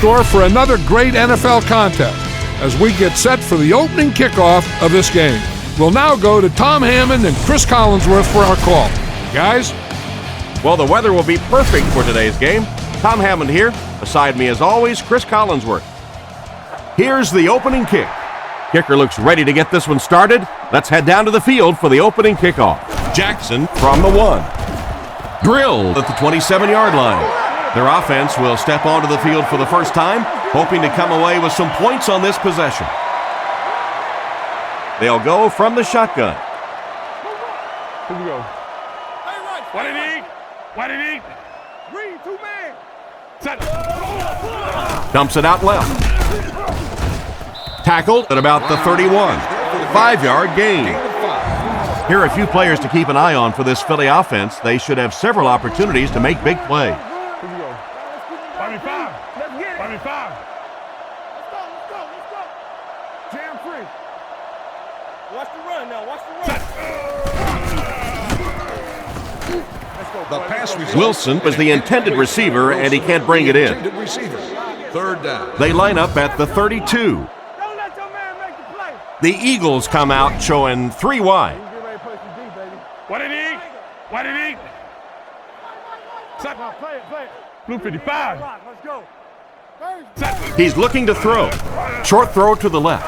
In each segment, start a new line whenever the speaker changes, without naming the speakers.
store for another great NFL contest as we get set for the opening kickoff of this game. We'll now go to Tom Hammond and Chris Collinsworth for our call. Guys?
Well, the weather will be perfect for today's game. Tom Hammond here. Beside me, as always, Chris Collinsworth. Here's the opening kick. Kicker looks ready to get this one started. Let's head down to the field for the opening kickoff. Jackson from the 1. Drilled at the 27-yard line. Their offense will step onto the field for the first time, hoping to come away with some points on this possession. They'll go from the shotgun.
Here we go.
What did he? What did he?
Read, 2-man.
Dumps it out left. Tackled at about the 31. 5-yard gain. Here are a few players to keep an eye on for this Philly offense. They should have several opportunities to make big plays.
Here we go.
25.
Let's get it.
25.
Let's go. Jam free.
Watch the run now. Watch the run.
The pass
Wilson was the intended receiver, and he can't bring it in.
Third down.
They line up at the 32.
Don't let your man make the play.
The Eagles come out showing 3 wide.
Get ready to play some D, baby.
What did he? What did he?
Come on, play it.
Blue 55.
Let's go.
He's looking to throw. Short throw to the left.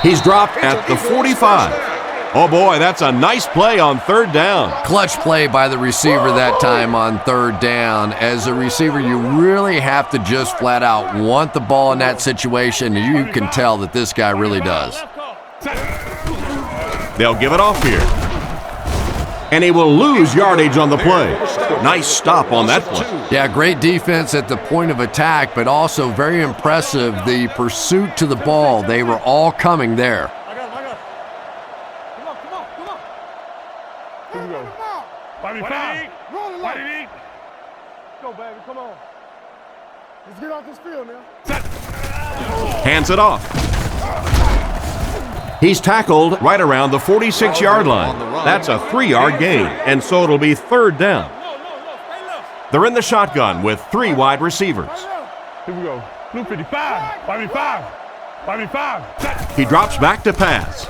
He's dropped at the 45. Oh boy, that's a nice play on third down.
Clutch play by the receiver that time on third down. As a receiver, you really have to just flat out want the ball in that situation, and you can tell that this guy really does.
They'll give it off here. And he will lose yardage on the play. Nice stop on that play.
Yeah, great defense at the point of attack, but also very impressive the pursuit to the ball. They were all coming there.
Here we go.
25.
Roll it
What
up.
did he?
Go, baby. Come on. Let's get off this field now.
Hands it off. He's tackled right around the 46-yard line. That's a 3-yard gain, and so it'll be third down. They're in the shotgun with 3 wide receivers.
Here we go.
Blue 55. 25. 25.
He drops back to pass.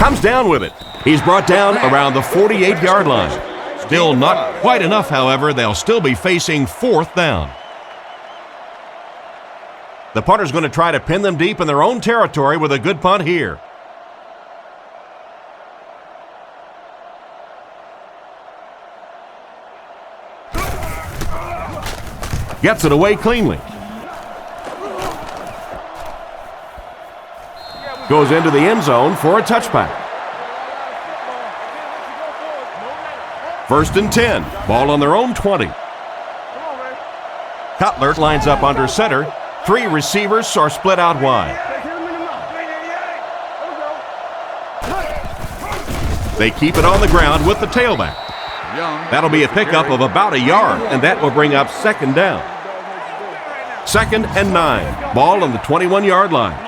Comes down with it. He's brought down around the 48-yard line. Still not quite enough, however. They'll still be facing 4th down. The punter's going to try to pin them deep in their own territory with a good punt here. Gets it away cleanly. Goes into the end zone for a touchback. 1st and 10. Ball on their own 20. Cutler lines up under center. 3 receivers are split out wide. They keep it on the ground with the tailback. That'll be a pickup of about a yard, and that will bring up 2nd down. 2nd and 9. Ball on the 21-yard line.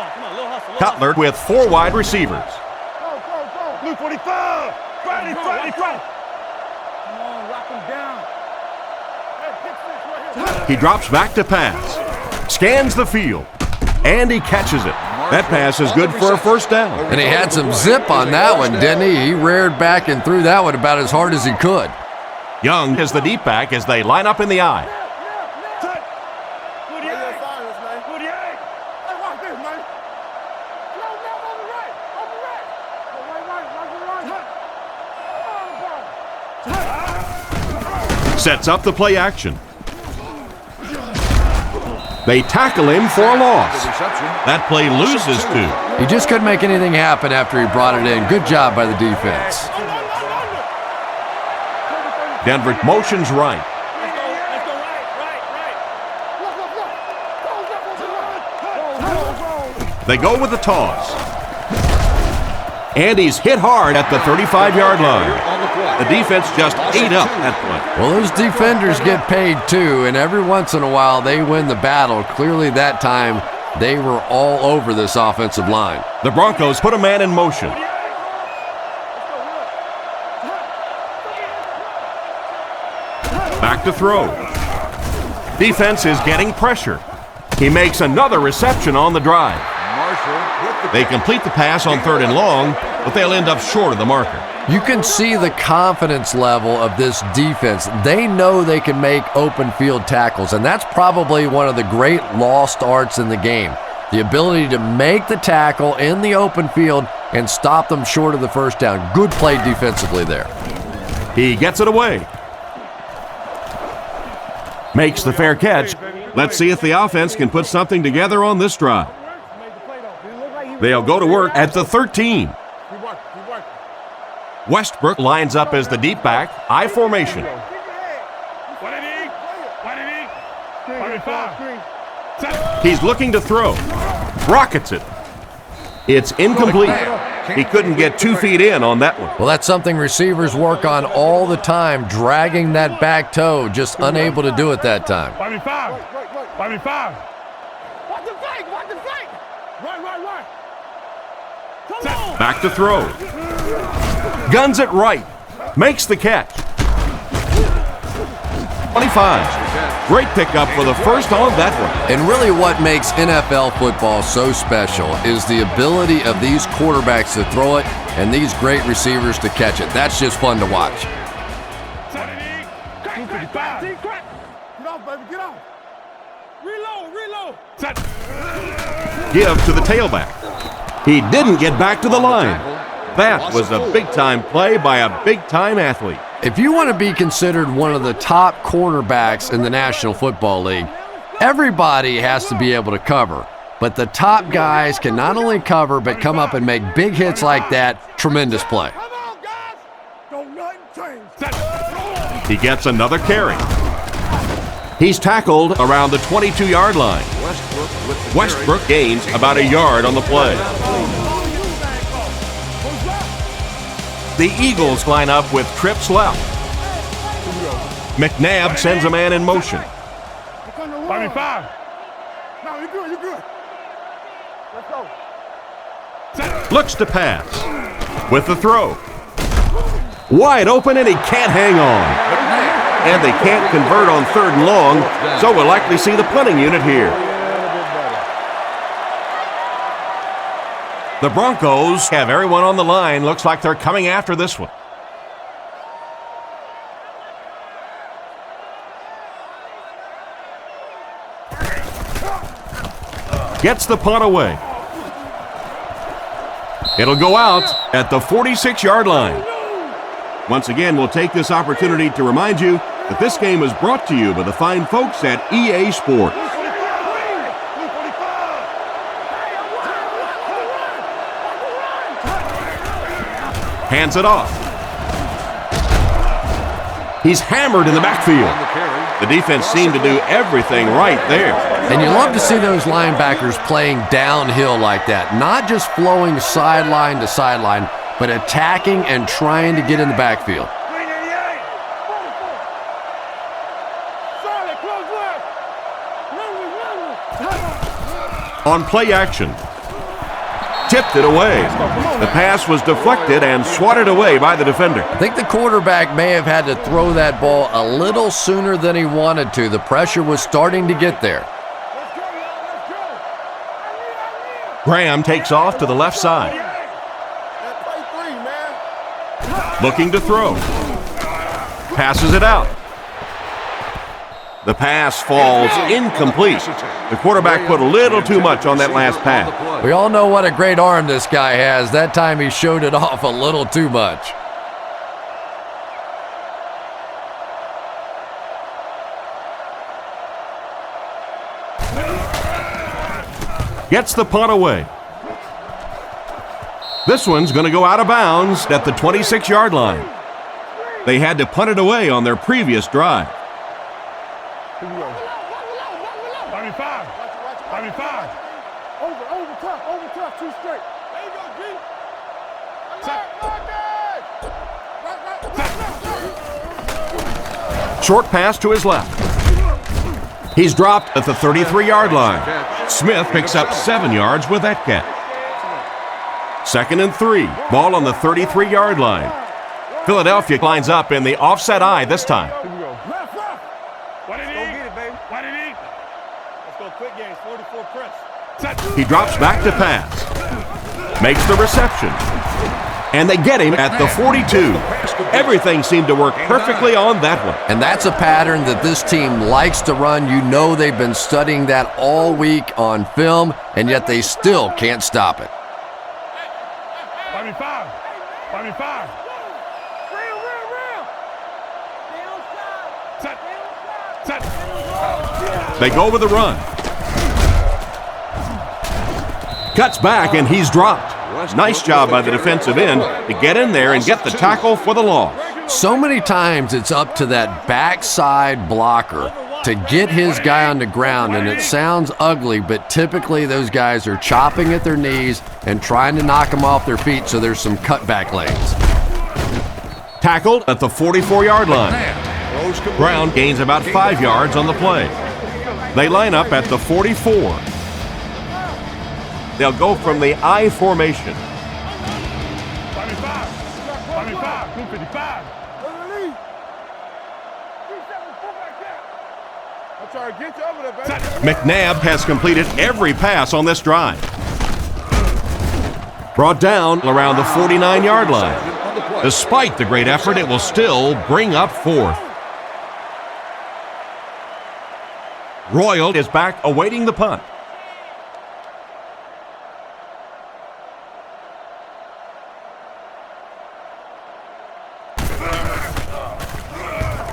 Cutler with 4 wide receivers.
Blue 45. Friday.
He drops back to pass. Scans the field. And he catches it. That pass is good for a 1st down.
And he had some zip on that one, didn't he? He reared back and threw that one about as hard as he could.
Young is the deep back as they line up in the eye. Sets up the play action. They tackle him for a loss. That play loses 2.
He just couldn't make anything happen after he brought it in. Good job by the defense.
Denver motions right. They go with the toss. And he's hit hard at the 35-yard line. The defense just ate up that play.
Well, those defenders get paid too, and every once in a while they win the battle. Clearly that time they were all over this offensive line.
The Broncos put a man in motion. Back to throw. Defense is getting pressure. He makes another reception on the drive. They complete the pass on 3rd and long, but they'll end up short of the marker.
You can see the confidence level of this defense. They know they can make open field tackles, and that's probably one of the great lost arts in the game. The ability to make the tackle in the open field and stop them short of the first down. Good play defensively there.
He gets it away. Makes the fair catch. Let's see if the offense can put something together on this drive. They'll go to work at the 13. Westbrook lines up as the deep back, I formation. He's looking to throw. Rockets it. It's incomplete. He couldn't get 2 feet in on that one.
Well, that's something receivers work on all the time, dragging that back toe, just unable to do it that time.
Back to throw. Guns it right. Makes the catch. 25. Great pickup for the first on that one.
And really what makes NFL football so special is the ability of these quarterbacks to throw it and these great receivers to catch it. That's just fun to watch.
Give to the tailback. He didn't get back to the line. That was a big-time play by a big-time athlete.
If you want to be considered one of the top cornerbacks in the National Football League, everybody has to be able to cover. But the top guys can not only cover, but come up and make big hits like that. Tremendous play.
He gets another carry. He's tackled around the 22-yard line. Westbrook gains about a yard on the play. The Eagles line up with trips left. McNabb sends a man in motion. Looks to pass. With the throw. Wide open and he can't hang on. And they can't convert on 3rd and long, so we'll likely see the punting unit here. The Broncos have everyone on the line. Looks like they're coming after this one. Gets the punt away. It'll go out at the 46-yard line. Once again, we'll take this opportunity to remind you that this game is brought to you by the fine folks at EA Sports. Hands it off. He's hammered in the backfield. The defense seemed to do everything right there.
And you love to see those linebackers playing downhill like that, not just flowing sideline to sideline, but attacking and trying to get in the backfield.
On play action. Tipped it away. The pass was deflected and swatted away by the defender.
I think the quarterback may have had to throw that ball a little sooner than he wanted to. The pressure was starting to get there.
Graham takes off to the left side. Looking to throw. Passes it out. The pass falls incomplete. The quarterback put a little too much on that last pass.
We all know what a great arm this guy has. That time he showed it off a little too much.
Gets the punt away. This one's going to go out of bounds at the 26-yard line. They had to punt it away on their previous drive. Short pass to his left. He's dropped at the 33-yard line. Smith picks up 7 yards with that catch. 2nd and 3. Ball on the 33-yard line. Philadelphia lines up in the offset eye this time.
Let's go quick games, 44 press.
He drops back to pass. Makes the reception. And they get him at the 42. Everything seemed to work perfectly on that one.
And that's a pattern that this team likes to run. You know they've been studying that all week on film, and yet they still can't stop it.
25. 25. Set. Set.
They go with the run. Cuts back, and he's dropped. Nice job by the defensive end to get in there and get the tackle for the loss.
So many times it's up to that backside blocker to get his guy on the ground, and it sounds ugly, but typically those guys are chopping at their knees and trying to knock them off their feet, so there's some cutback lanes.
Tackled at the 44-yard line. Brown gains about 5 yards on the play. They line up at the 44. They'll go from the I formation.
25. 25. 255.
I'm trying to get you over there, baby.
McNabb has completed every pass on this drive. Brought down around the 49-yard line. Despite the great effort, it will still bring up fourth. Royal is back awaiting the punt.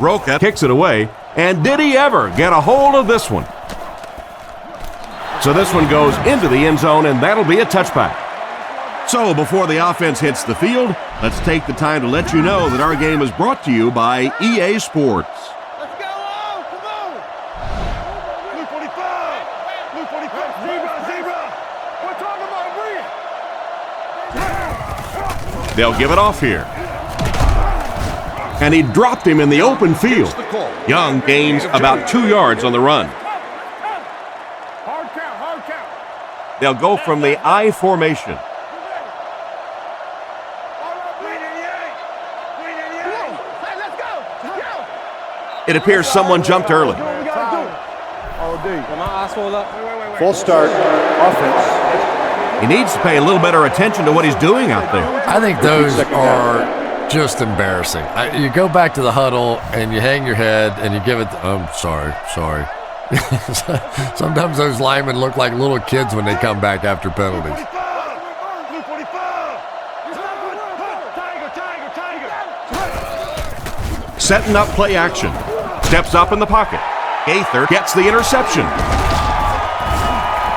Roca kicks it away, and did he ever get a hold of this one? So this one goes into the end zone, and that'll be a touchback. So before the offense hits the field, let's take the time to let you know that our game is brought to you by EA Sports.
Let's go! Come on! Blue 45! Blue 45! Zebra! We're talking about Bree!
They'll give it off here. And he dropped him in the open field. Young gains about 2 yards on the run.
Hard count!
They'll go from the I formation.
Let's go!
It appears someone jumped early.
Full start offense.
He needs to pay a little better attention to what he's doing out there.
I think those are just embarrassing. You go back to the huddle and you hang your head and you give it, sorry. Sometimes those linemen look like little kids when they come back after penalties.
Blue 45! Tiger!
Setting up play action. Steps up in the pocket. Gaither gets the interception.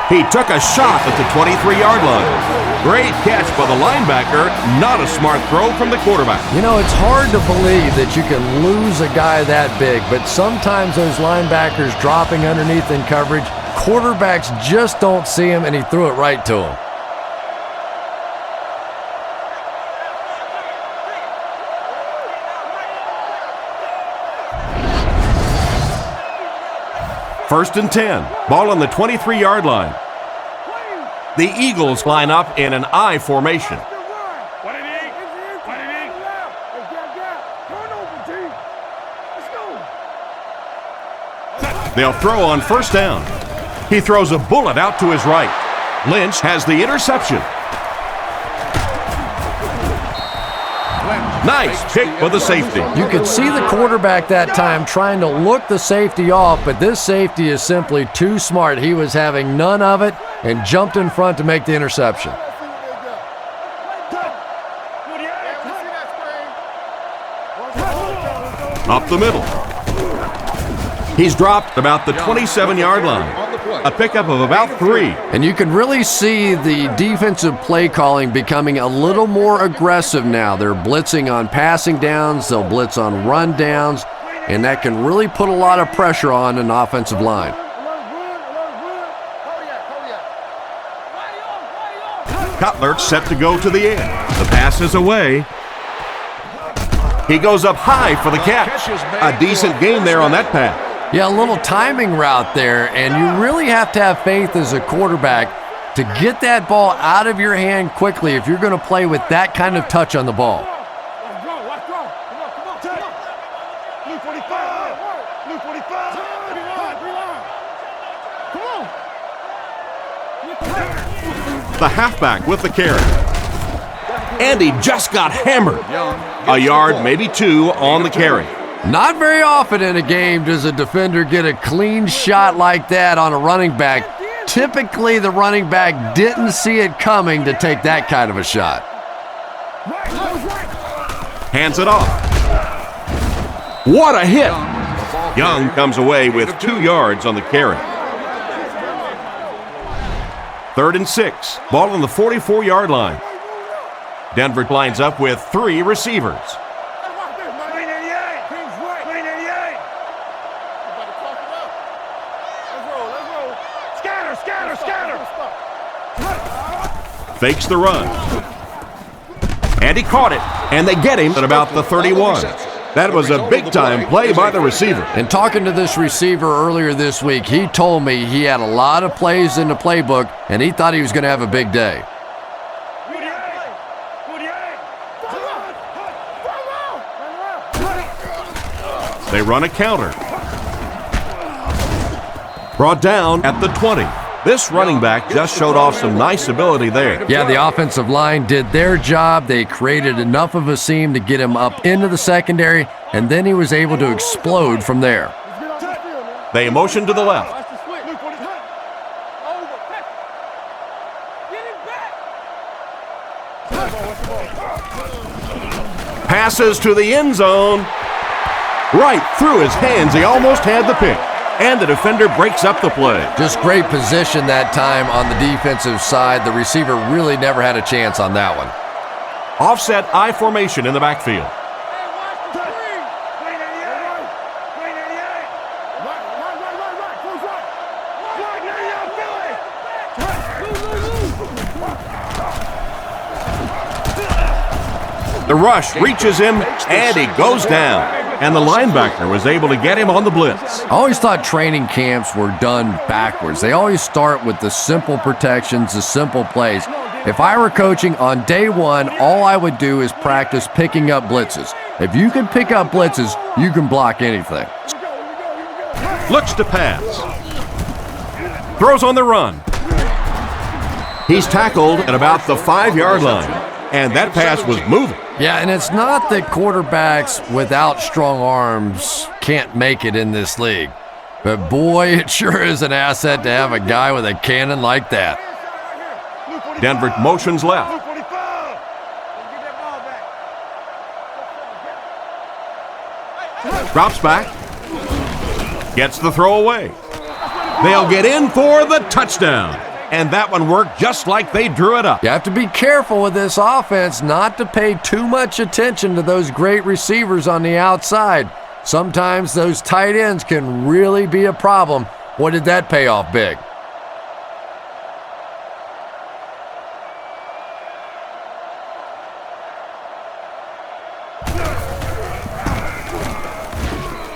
He took a shot at the 23-yard line. Great catch by the linebacker. Not a smart throw from the quarterback.
You know, it's hard to believe that you can lose a guy that big, but sometimes those linebackers dropping underneath in coverage, quarterbacks just don't see him, and he threw it right to him.
First and 10. Ball on the 23-yard line. The Eagles line up in an I formation.
What did he?
They'll throw on first down. He throws a bullet out to his right. Lynch has the interception. Nice pick for the safety.
You could see the quarterback that time trying to look the safety off, but this safety is simply too smart. He was having none of it and jumped in front to make the interception.
Up the middle. He's dropped about the 27-yard line. A pickup of about 3.
And you can really see the defensive play calling becoming a little more aggressive now. They're blitzing on passing downs, they'll blitz on run downs, and that can really put a lot of pressure on an offensive line.
Cutler set to go to the end. The pass is away. He goes up high for the catch. A decent gain there on that pass.
Yeah, a little timing route there, and you really have to have faith as a quarterback to get that ball out of your hand quickly if you're going to play with that kind of touch on the ball.
Blue 45! Blue 45!
The halfback with the carry. And he just got hammered. A yard, maybe two, on the carry.
Not very often in a game does a defender get a clean shot like that on a running back. Typically, the running back didn't see it coming to take that kind of a shot.
Hands it off. What a hit! Young comes away with 2 yards on the carry. 3rd and 6. Ball on the 44-yard line. Denver lines up with 3 receivers. Fakes the run. And he caught it. And they get him at about the 31. That was a big-time play by the receiver.
And talking to this receiver earlier this week, he told me he had a lot of plays in the playbook, and he thought he was going to have a big day.
They run a counter. Brought down at the 20. This running back just showed off some nice ability there.
Yeah, the offensive line did their job. They created enough of a seam to get him up into the secondary, and then he was able to explode from there.
They motion to the left. Passes to the end zone. Right through his hands. He almost had the pick. And the defender breaks up the play.
Just great position that time on the defensive side. The receiver really never had a chance on that one.
Offset I formation in the backfield. The rush reaches him, and he goes down. And the linebacker was able to get him on the blitz.
I always thought training camps were done backwards. They always start with the simple protections, the simple plays. If I were coaching on day one, all I would do is practice picking up blitzes. If you can pick up blitzes, you can block anything.
Looks to pass. Throws on the run. He's tackled at about the 5-yard line. And that pass was moving.
Yeah, and it's not that quarterbacks without strong arms can't make it in this league. But boy, it sure is an asset to have a guy with a cannon like that.
Denver motions left. Drops back. Gets the throw away. They'll get in for the touchdown. And that one worked just like they drew it up.
You have to be careful with this offense not to pay too much attention to those great receivers on the outside. Sometimes those tight ends can really be a problem. What did that pay off big?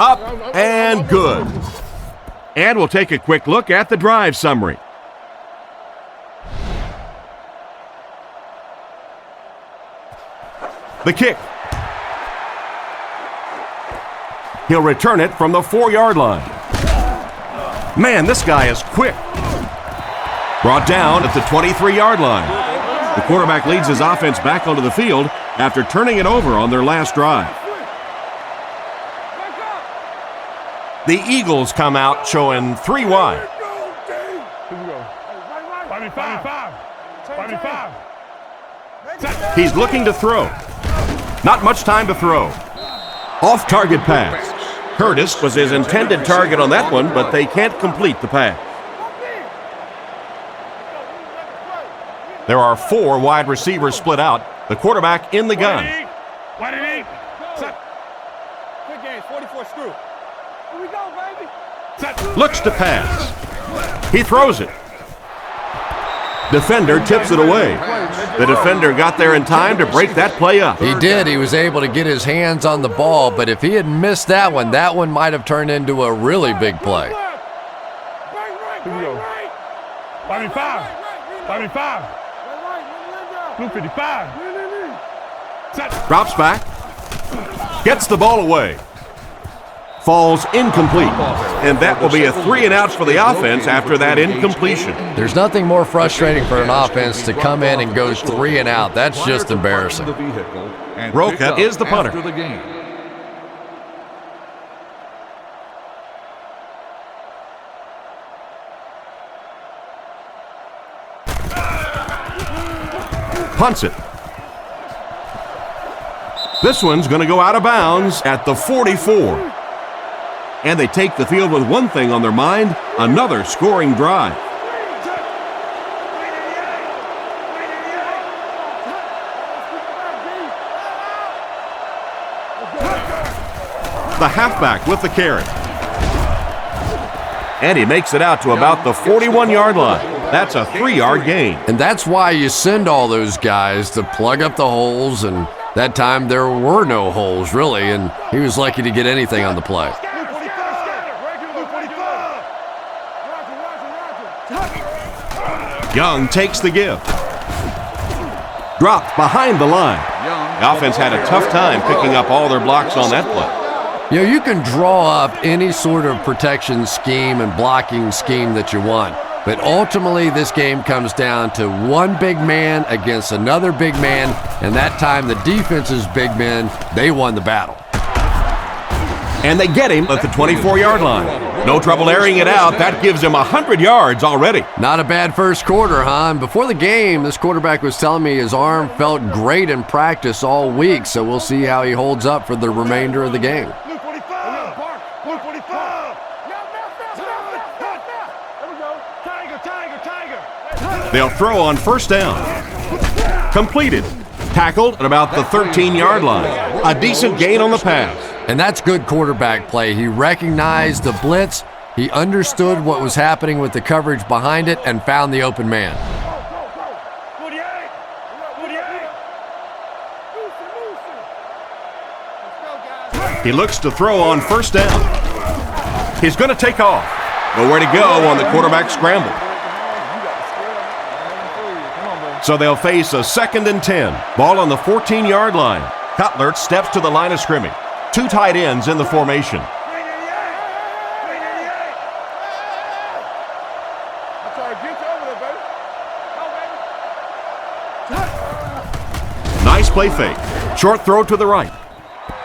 Up and good. And we'll take a quick look at the drive summary. The kick. He'll return it from the 4-yard line. Man, this guy is quick. Brought down at the 23-yard line. The quarterback leads his offense back onto the field after turning it over on their last drive. The Eagles come out showing 3 wide. He's looking to throw. Not much time to throw. Off-target pass. Curtis was his intended target on that one, but they can't complete the pass. There are 4 wide receivers split out. The quarterback in the gun. Looks to pass. He throws it. Defender tips it away. The defender got there in time to break that play up.
He did. He was able to get his hands on the ball, but if he had missed that one might have turned into a really big play.
Here we go. 55. Blue 55.
Drops back. Gets the ball away. falls incomplete. And that will be a 3 and out for the offense after that incompletion.
There's nothing more frustrating for an offense to come in and go 3 and out. That's just embarrassing.
Roca is the punter. Punts it. This one's going to go out of bounds at the 44. And they take the field with one thing on their mind, another scoring drive. The halfback with the carry. And he makes it out to about the 41-yard line. That's a 3-yard gain.
And that's why you send all those guys to plug up the holes, and that time there were no holes, really, and he was lucky to get anything on the play.
Young takes the give. Dropped behind the line. The offense had a tough time picking up all their blocks on that play.
You know, you can draw up any sort of protection scheme and blocking scheme that you want, but ultimately this game comes down to one big man against another big man, and that time the defense's big men, they won the battle.
And they get him at the 24-yard line. No trouble airing it out. That gives him 100 yards already.
Not a bad first quarter, huh? And before the game, this quarterback was telling me his arm felt great in practice all week, so we'll see how he holds up for the remainder of the game.
They'll throw on first down. Completed. Tackled at about the 13-yard line. A decent gain on the pass.
And that's good quarterback play. He recognized the blitz, he understood what was happening with the coverage behind it, and found the open man.
He looks to throw on first down. He's going to take off. Nowhere to go on the quarterback scramble. So they'll face a 2nd and 10. Ball on the 14-yard line. Cutler steps to the line of scrimmage. 2 tight ends in the formation. Nice play fake. Short throw to the right.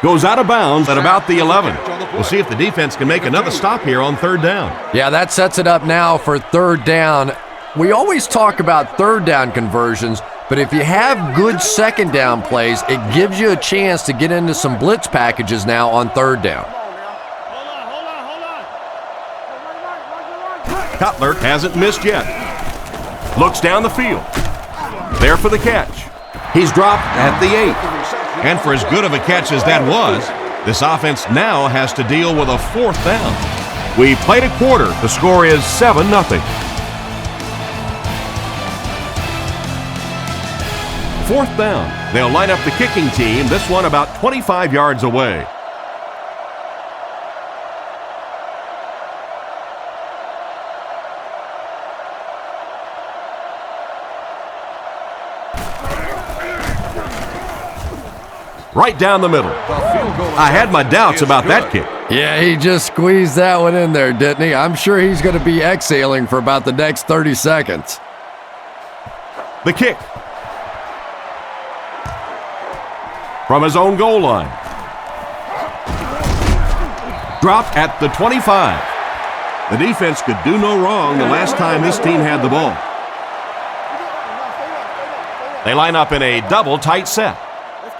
Goes out of bounds at about the 11. We'll see if the defense can make another stop here on 3rd down.
Yeah, that sets it up now for 3rd down. We always talk about 3rd down conversions, but if you have good 2nd down plays, it gives you a chance to get into some blitz packages now on 3rd down.
Cutler hasn't missed yet. Looks down the field. There for the catch. He's dropped at the 8. And for as good of a catch as that was, this offense now has to deal with a 4th down. We played a quarter. The score is 7-0. 4th down. They'll line up the kicking team, this one about 25 yards away. Right down the middle. I had my doubts about that kick.
Yeah, he just squeezed that one in there, didn't he? I'm sure he's going to be exhaling for about the next 30 seconds.
The kick. From his own goal line. Dropped at the 25. The defense could do no wrong the last time this team had the ball. They line up in a double tight set.
Let's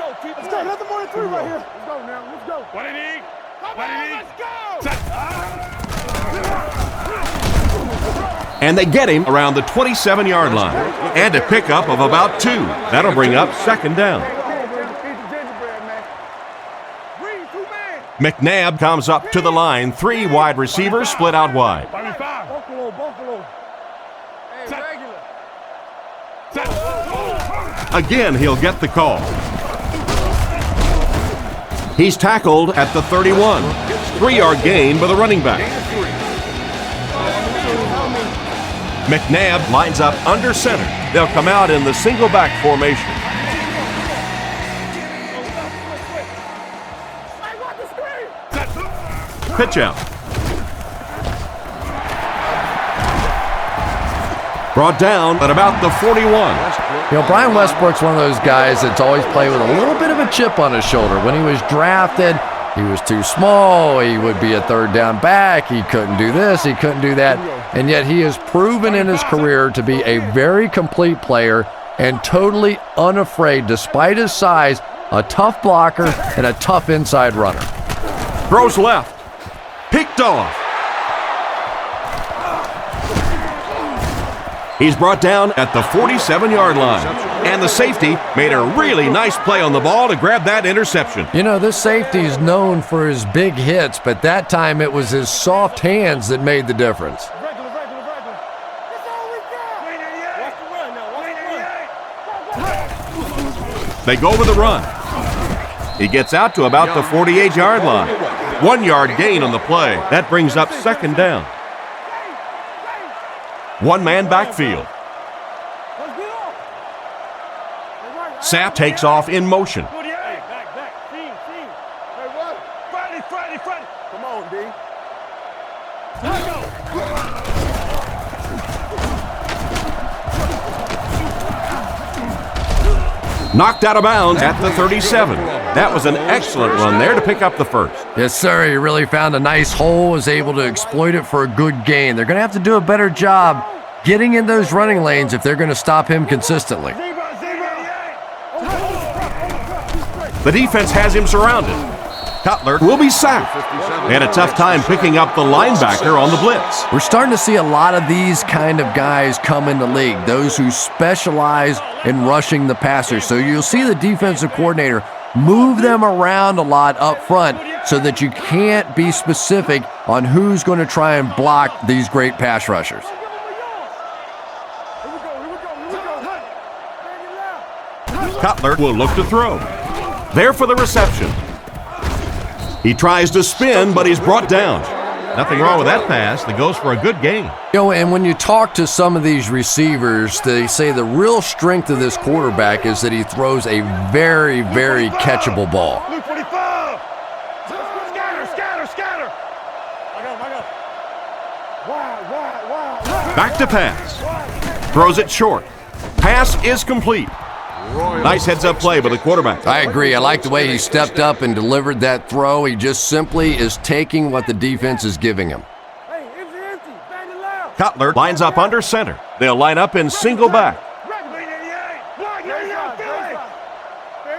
go. Nothing more than 3 right here. Let's go now. Let's go.
What did he?
Let's go.
And they get him around the 27-yard line. And a pickup of about 2. That'll bring up 2nd down. McNabb comes up to the line. 3 wide receivers split out wide.
Buffalo. Hey, regular.
Again, he'll get the call. He's tackled at the 31. 3-yard gain by the running back. McNabb lines up under center. They'll come out in the single back formation. pitch out. Brought down at about the 41.
You know, Brian Westbrook's one of those guys that's always played with a little bit of a chip on his shoulder. When he was drafted, he was too small. He would be a third down back. He couldn't do this. He couldn't do that. And yet he has proven in his career to be a very complete player and totally unafraid, despite his size, a tough blocker and a tough inside runner.
Throws left. Picked off. He's brought down at the 47-yard line. And the safety made a really nice play on the ball to grab that interception.
You know, this safety is known for his big hits, but that time it was his soft hands that made the difference.
They go with the run. He gets out to about the 48-yard line. 1 yard gain on the play. That brings up second down. One-man backfield. Sapp takes off in motion.
Come on, D.
Knocked out of bounds at the 37. That was an excellent run there to pick up the first.
Yes, sir. He really found a nice hole, was able to exploit it for a good gain. They're going to have to do a better job getting in those running lanes if they're going to stop him consistently.
The defense has him surrounded. Cutler will be sacked. They had a tough time picking up the linebacker on the blitz.
We're starting to see a lot of these kind of guys come in the league, those who specialize in rushing the passer. So you'll see the defensive coordinator move them around a lot up front so that you can't be specific on who's going to try and block these great pass rushers.
Cutler will look to throw. There for the reception. He tries to spin, but he's brought down. Nothing wrong with that pass. That goes for a good gain.
You know, and when you talk to some of these receivers, they say the real strength of this quarterback is that he throws a very, very catchable ball.
Luke 45. Scatter. Wow.
Back to pass. Throws it short. Pass is complete. Nice heads-up play by the quarterback.
I agree. I like the way he stepped up and delivered that throw. He just simply is taking what the defense is giving him.
Cutler lines up under center. They'll line up in single back.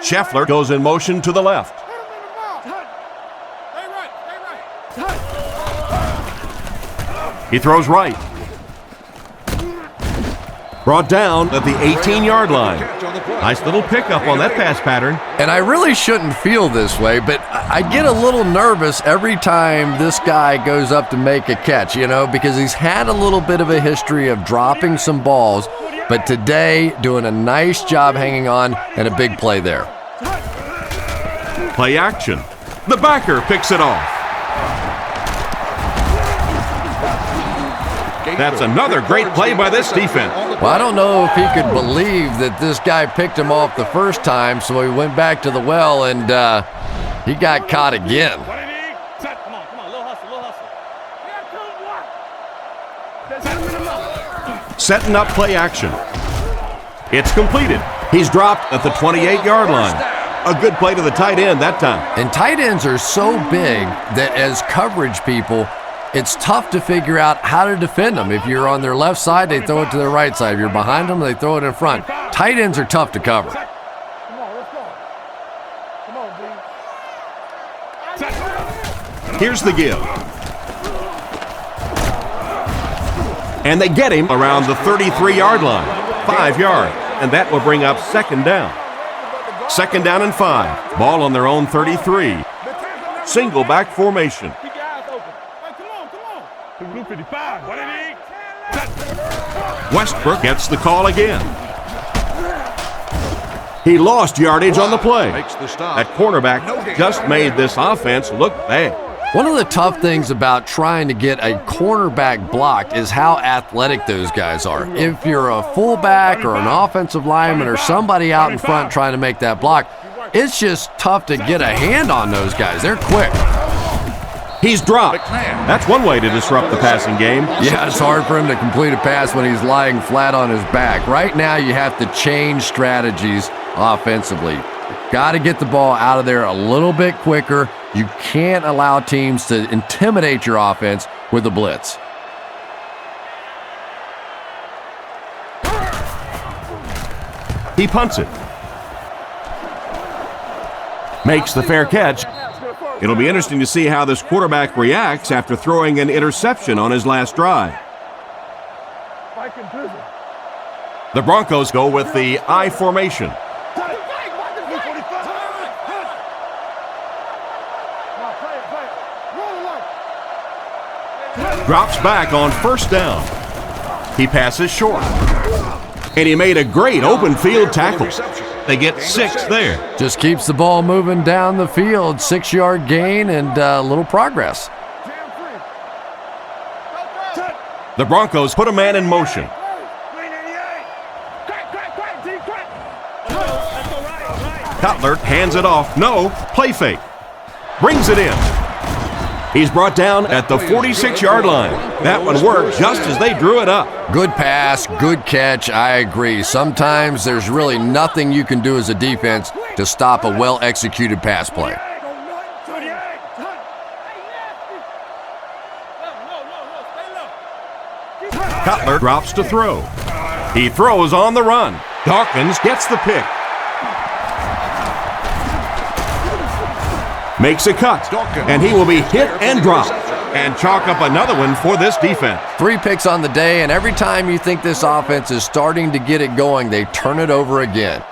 Scheffler goes in motion to the left. He throws right. Brought down at the 18-yard line. Nice little pickup on that pass pattern.
And I really shouldn't feel this way, but I get a little nervous every time this guy goes up to make a catch, you know, because he's had a little bit of a history of dropping some balls, but today doing a nice job hanging on and a big play there.
Play action. The backer picks it off. That's another great play by this defense.
Well, I don't know if he could believe that this guy picked him off the first time, so he went back to the well and he got caught again.
Come on, little hustle.
Setting up play action. It's completed. He's dropped at the 28-yard line. A good play to the tight end that time.
And tight ends are so big that as coverage people, it's tough to figure out how to defend them. If you're on their left side, they throw it to their right side. If you're behind them, they throw it in front. Tight ends are tough to cover.
Come on, let's go. Come on, D.
Here's the give. And they get him around the 33-yard line. 5 yards. And that will bring up second down. Second down and 5. Ball on their own 33. Single back formation.
Blue 55. What did he?
Westbrook gets the call again. He lost yardage on the play. That cornerback just made this offense look bad.
One of the tough things about trying to get a cornerback blocked is how athletic those guys are. If you're a fullback or an offensive lineman or somebody out in front trying to make that block, it's just tough to get a hand on those guys. They're quick.
He's dropped. That's one way to disrupt the passing game.
Yeah, it's hard for him to complete a pass when he's lying flat on his back. Right now, you have to change strategies offensively. Got to get the ball out of there a little bit quicker. You can't allow teams to intimidate your offense with a blitz.
He punts it. Makes the fair catch. It'll be interesting to see how this quarterback reacts after throwing an interception on his last drive. The Broncos go with the I formation. Drops back on first down. He passes short. And he made a great open field tackle. They get 6 there.
Just keeps the ball moving down the field. 6-yard gain and a little progress.
The Broncos put a man in motion. Cutler hands it off. No, play fake. Brings it in. He's brought down at the 46-yard line. That one worked just as they drew it up.
Good pass, good catch, I agree. Sometimes there's really nothing you can do as a defense to stop a well-executed pass play.
Cutler drops to throw. He throws on the run. Dawkins gets the pick. Makes a cut, and he will be hit and dropped. And chalk up another one for this defense.
3 picks on the day, and every time you think this offense is starting to get it going, they turn it over again.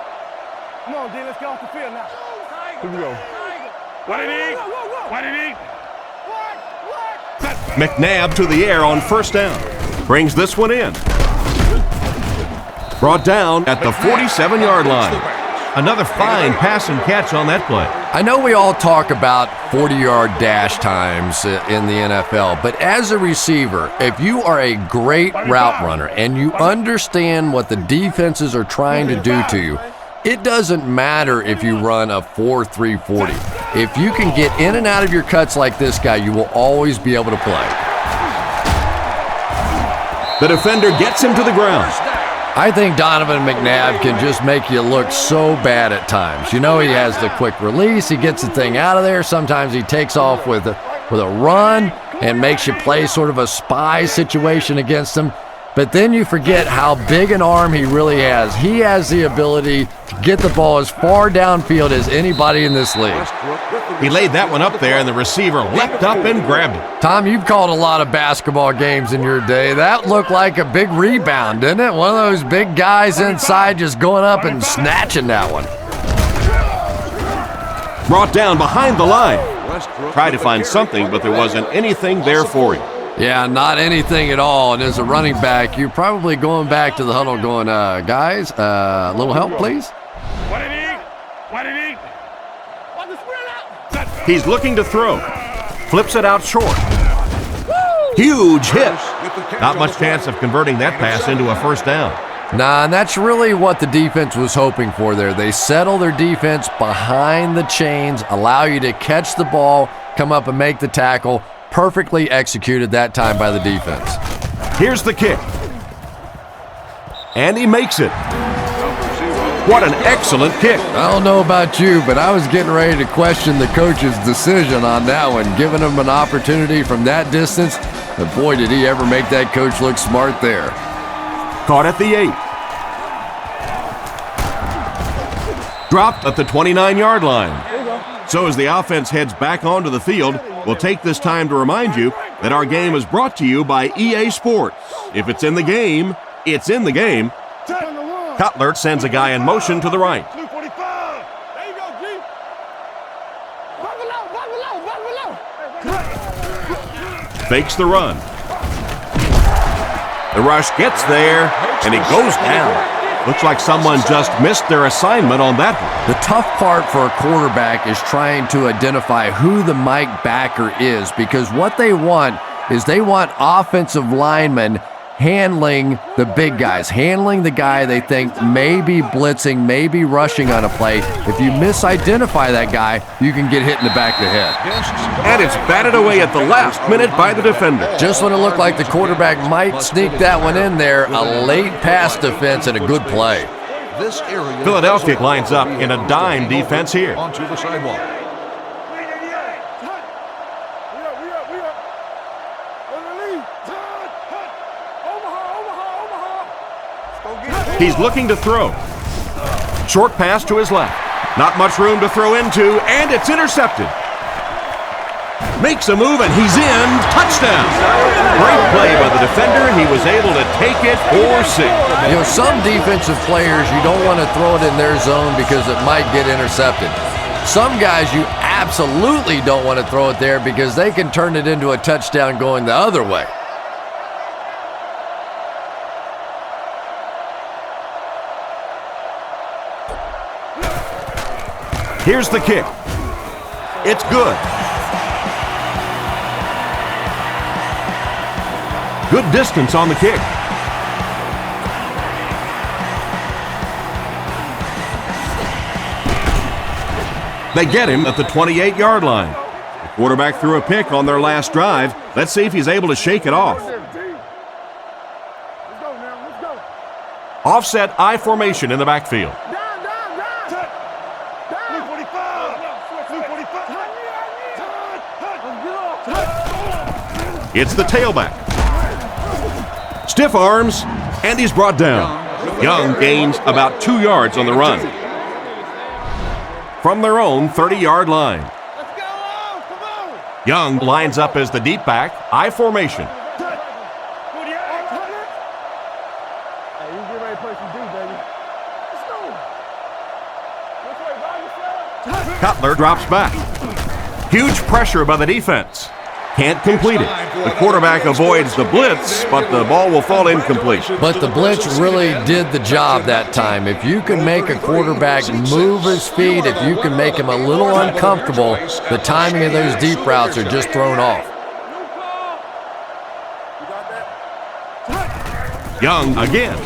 Come on, D, let's get off the field now.
Here we go. What did he? What did he?
McNabb to the air on first down. Brings this one in. Brought down at the 47-yard line. Another fine pass and catch on that play.
I know we all talk about 40-yard dash times in the NFL, but as a receiver, if you are a great route runner and you understand what the defenses are trying to do to you, it doesn't matter if you run a 4.340. If you can get in and out of your cuts like this guy, you will always be able to play.
The defender gets him to the ground.
I think Donovan McNabb can just make you look so bad at times. You know, he has the quick release. He gets the thing out of there. Sometimes he takes off with a run and makes you play sort of a spy situation against him. But then you forget how big an arm he really has. He has the ability to get the ball as far downfield as anybody in this league.
He laid that one up there, and the receiver leapt up and grabbed it.
Tom, you've called a lot of basketball games in your day. That looked like a big rebound, didn't it? One of those big guys inside just going up and snatching that one.
Brought down behind the line. Tried to find something, but there wasn't anything there for him.
Yeah, not anything at all. And as a running back, you're probably going back to the huddle going, guys, a little help, please?
What did he? What did he?
He's looking to throw. Flips it out short. Huge hit. Not much chance of converting that pass into a first down.
Nah, and that's really what the defense was hoping for there. They settle their defense behind the chains, allow you to catch the ball, come up and make the tackle. Perfectly executed that time by the defense.
Here's the kick. And he makes it. What an excellent kick.
I don't know about you, but I was getting ready to question the coach's decision on that one, giving him an opportunity from that distance. But boy, did he ever make that coach look smart there.
Caught at the 8. Dropped at the 29-yard line. So as the offense heads back onto the field, we'll take this time to remind you that our game is brought to you by EA Sports. If it's in the game, it's in the game. Cutler sends a guy in motion to the right.
There you go, G.
Fakes the run. The rush gets there, and he goes down. Looks like someone just missed their assignment on that one.
The tough part for a quarterback is trying to identify who the Mike backer is, because what they want is they want offensive linemen handling the big guys, handling the guy they think may be blitzing, may be rushing on a play. If you misidentify that guy, you can get hit in the back of the head.
And it's batted away at the last minute by the defender.
Just when it looked like the quarterback might sneak that one in there, a late pass defense and a good play.
Philadelphia lines up in a dime defense here.
Onto the sidewalk.
He's looking to throw. Short pass to his left. Not much room to throw into, and it's intercepted. Makes a move, and he's in. Touchdown. Great play by the defender. He was able to take it for 6.
You know, some defensive players, you don't want to throw it in their zone because it might get intercepted. Some guys, you absolutely don't want to throw it there because they can turn it into a touchdown going the other way.
Here's the kick. It's good. Good distance on the kick. They get him at the 28-yard line. The quarterback threw a pick on their last drive. Let's see if he's able to shake it off. Offset I formation in the backfield. It's the tailback. Stiff arms, and he's brought down. Young gains about 2 yards on the run. From their own 30-yard line. Young lines up as the deep back, I formation. Cutler drops back. Huge pressure by the defense. Can't complete it. The quarterback avoids the blitz, but the ball will fall incomplete.
But the blitz really did the job that time. If you can make a quarterback move his feet, if you can make him a little uncomfortable, the timing of those deep routes are just thrown off.
Young again.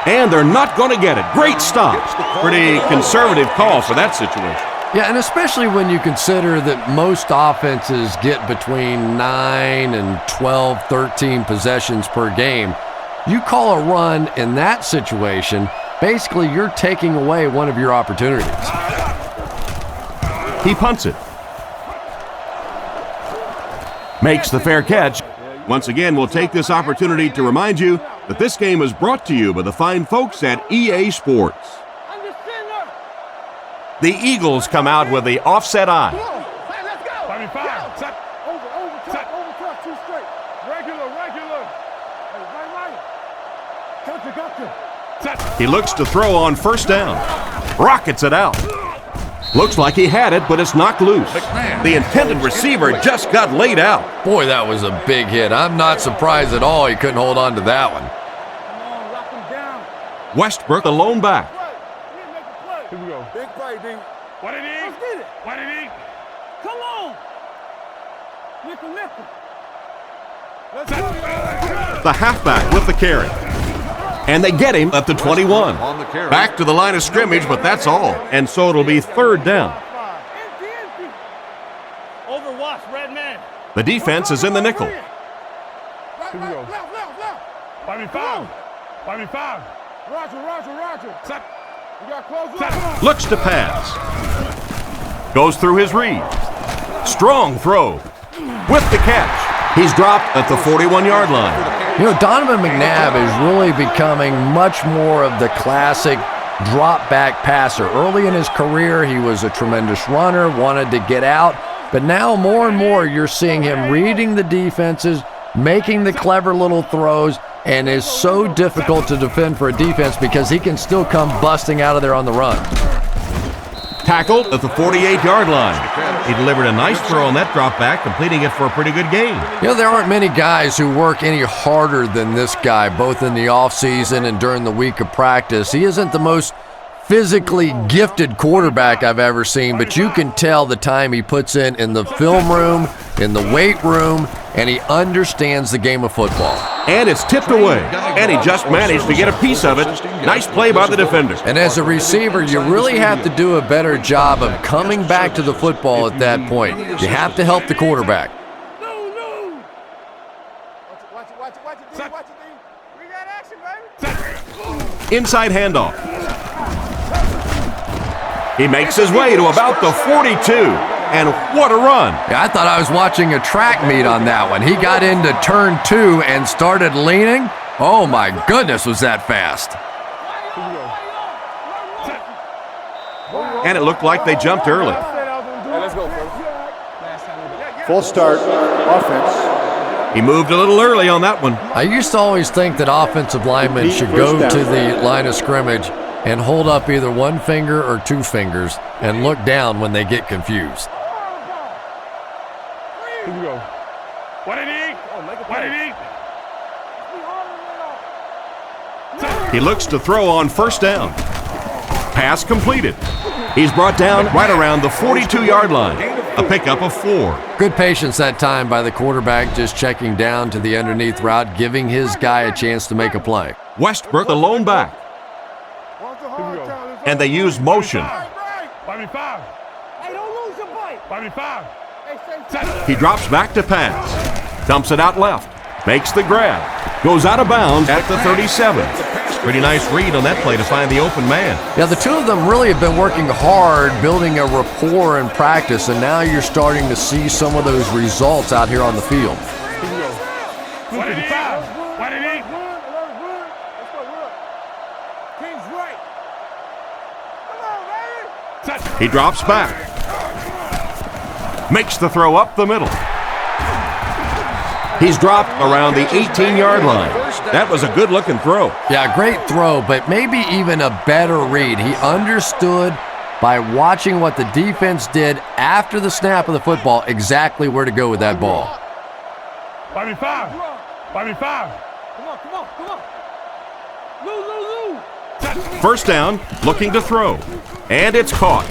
And they're not going to get it. Great stop. Pretty conservative call for that situation.
Yeah, and especially when you consider that most offenses get between 9 and 12, 13 possessions per game. You call a run in that situation, basically you're taking away one of your opportunities.
He punts it. Makes the fair catch. Once again, we'll take this opportunity to remind you that this game is brought to you by the fine folks at EA Sports. The Eagles come out with the offset I. He looks to throw on first down. Rockets it out. Looks like he had it, but it's knocked loose. The intended receiver just got laid out.
Boy, that was a big hit. I'm not surprised at all he couldn't hold on to that one.
Westbrook, the lone back.
Here we go. Big play, D.
What it is?
Let's get it.
What it is?
Come on. Nickel.
The halfback with the carry. And they get him at the 21. Back to the line of scrimmage, but that's all. And so it'll be third down.
Overwatch, red man.
The defense is in the nickel.
Here we go.
Five.
Roger.
Set.
We got close up.
Looks to pass. Goes through his read. Strong throw. With the catch. He's dropped at the 41-yard line.
You know, Donovan McNabb is really becoming much more of the classic drop-back passer. Early in his career, he was a tremendous runner, wanted to get out. But now more and more you're seeing him reading the defenses, making the clever little throws, and is so difficult to defend for a defense because he can still come busting out of there on the run.
Tackled at the 48-yard line. He delivered a nice throw on that drop back, completing it for a pretty good gain.
You know, there aren't many guys who work any harder than this guy, both in the offseason and during the week of practice. He isn't the most physically gifted quarterback I've ever seen, but you can tell the time he puts in the film room, in the weight room, and he understands the game of football.
And it's tipped away, and he just managed to get a piece of it. Nice play by the defender.
And as a receiver, you really have to do a better job of coming back to the football at that point. You have to help the quarterback.
Inside handoff. He makes his way to about the 42, and what a run.
Yeah, I thought I was watching a track meet on that one. He got into turn 2 and started leaning. Oh my goodness, was that fast.
And it looked like they jumped early.
Full start, offense.
He moved a little early on that one.
I used to always think that offensive linemen should go to the line of scrimmage and hold up either one finger or two fingers and look down when they get confused.
Here we go. What did he? What did he?
He looks to throw on first down. Pass completed. He's brought down right around the 42-yard line. A pickup of 4.
Good patience that time by the quarterback, just checking down to the underneath route, giving his guy a chance to make a play.
Westbrook, the lone back. And they use motion.
5.
Hey, don't lose your bite.
5.
He drops back to pass. Dumps it out left. Makes the grab. Goes out of bounds at the 37. Pretty nice read on that play to find the open man.
Yeah, the two of them really have been working hard, building a rapport in practice, and now you're starting to see some of those results out here on the field.
What did he? What did he?
King's right. Come on, baby.
He drops back. Makes the throw up the middle. He's dropped around the 18-yard line. That was a good-looking throw.
Yeah, great throw, but maybe even a better read. He understood by watching what the defense did after the snap of the football exactly where to go with that ball.
5. 5.
Come on. Lou.
First down, looking to throw. And it's caught.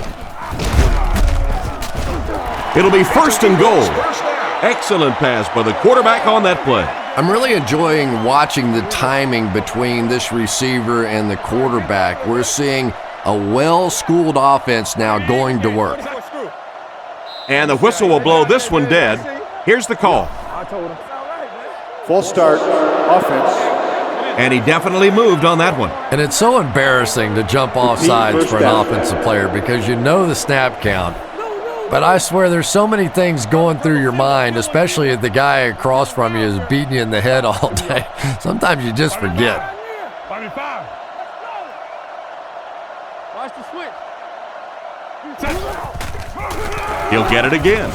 It'll be first and goal. Excellent pass by the quarterback on that play.
I'm really enjoying watching the timing between this receiver and the quarterback. We're seeing a well-schooled offense now going to work.
And the whistle will blow this one dead. Here's the call.
Full start, offense.
And he definitely moved on that one.
And it's so embarrassing to jump off sides for an offensive player because you know the snap count. But I swear there's so many things going through your mind, especially if the guy across from you is beating you in the head all day. Sometimes you just forget.
5.
Watch the switch.
He'll get it again.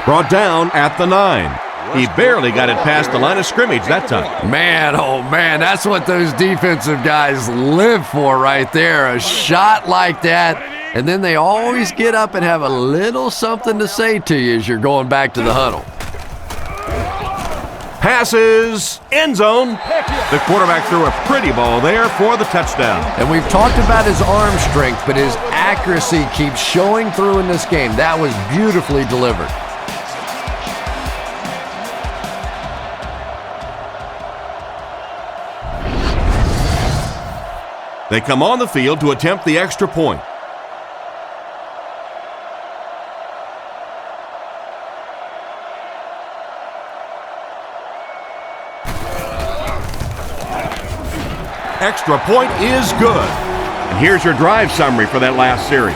Brought down at the 9. He barely got it past the line of scrimmage that time.
Man, oh man, that's what those defensive guys live for right there. A shot like that, and then they always get up and have a little something to say to you as you're going back to the huddle.
Passes, end zone. The quarterback threw a pretty ball there for the touchdown.
And we've talked about his arm strength, but his accuracy keeps showing through in this game. That was beautifully delivered.
They come on the field to attempt the extra point. Extra point is good. And here's your drive summary for that last series.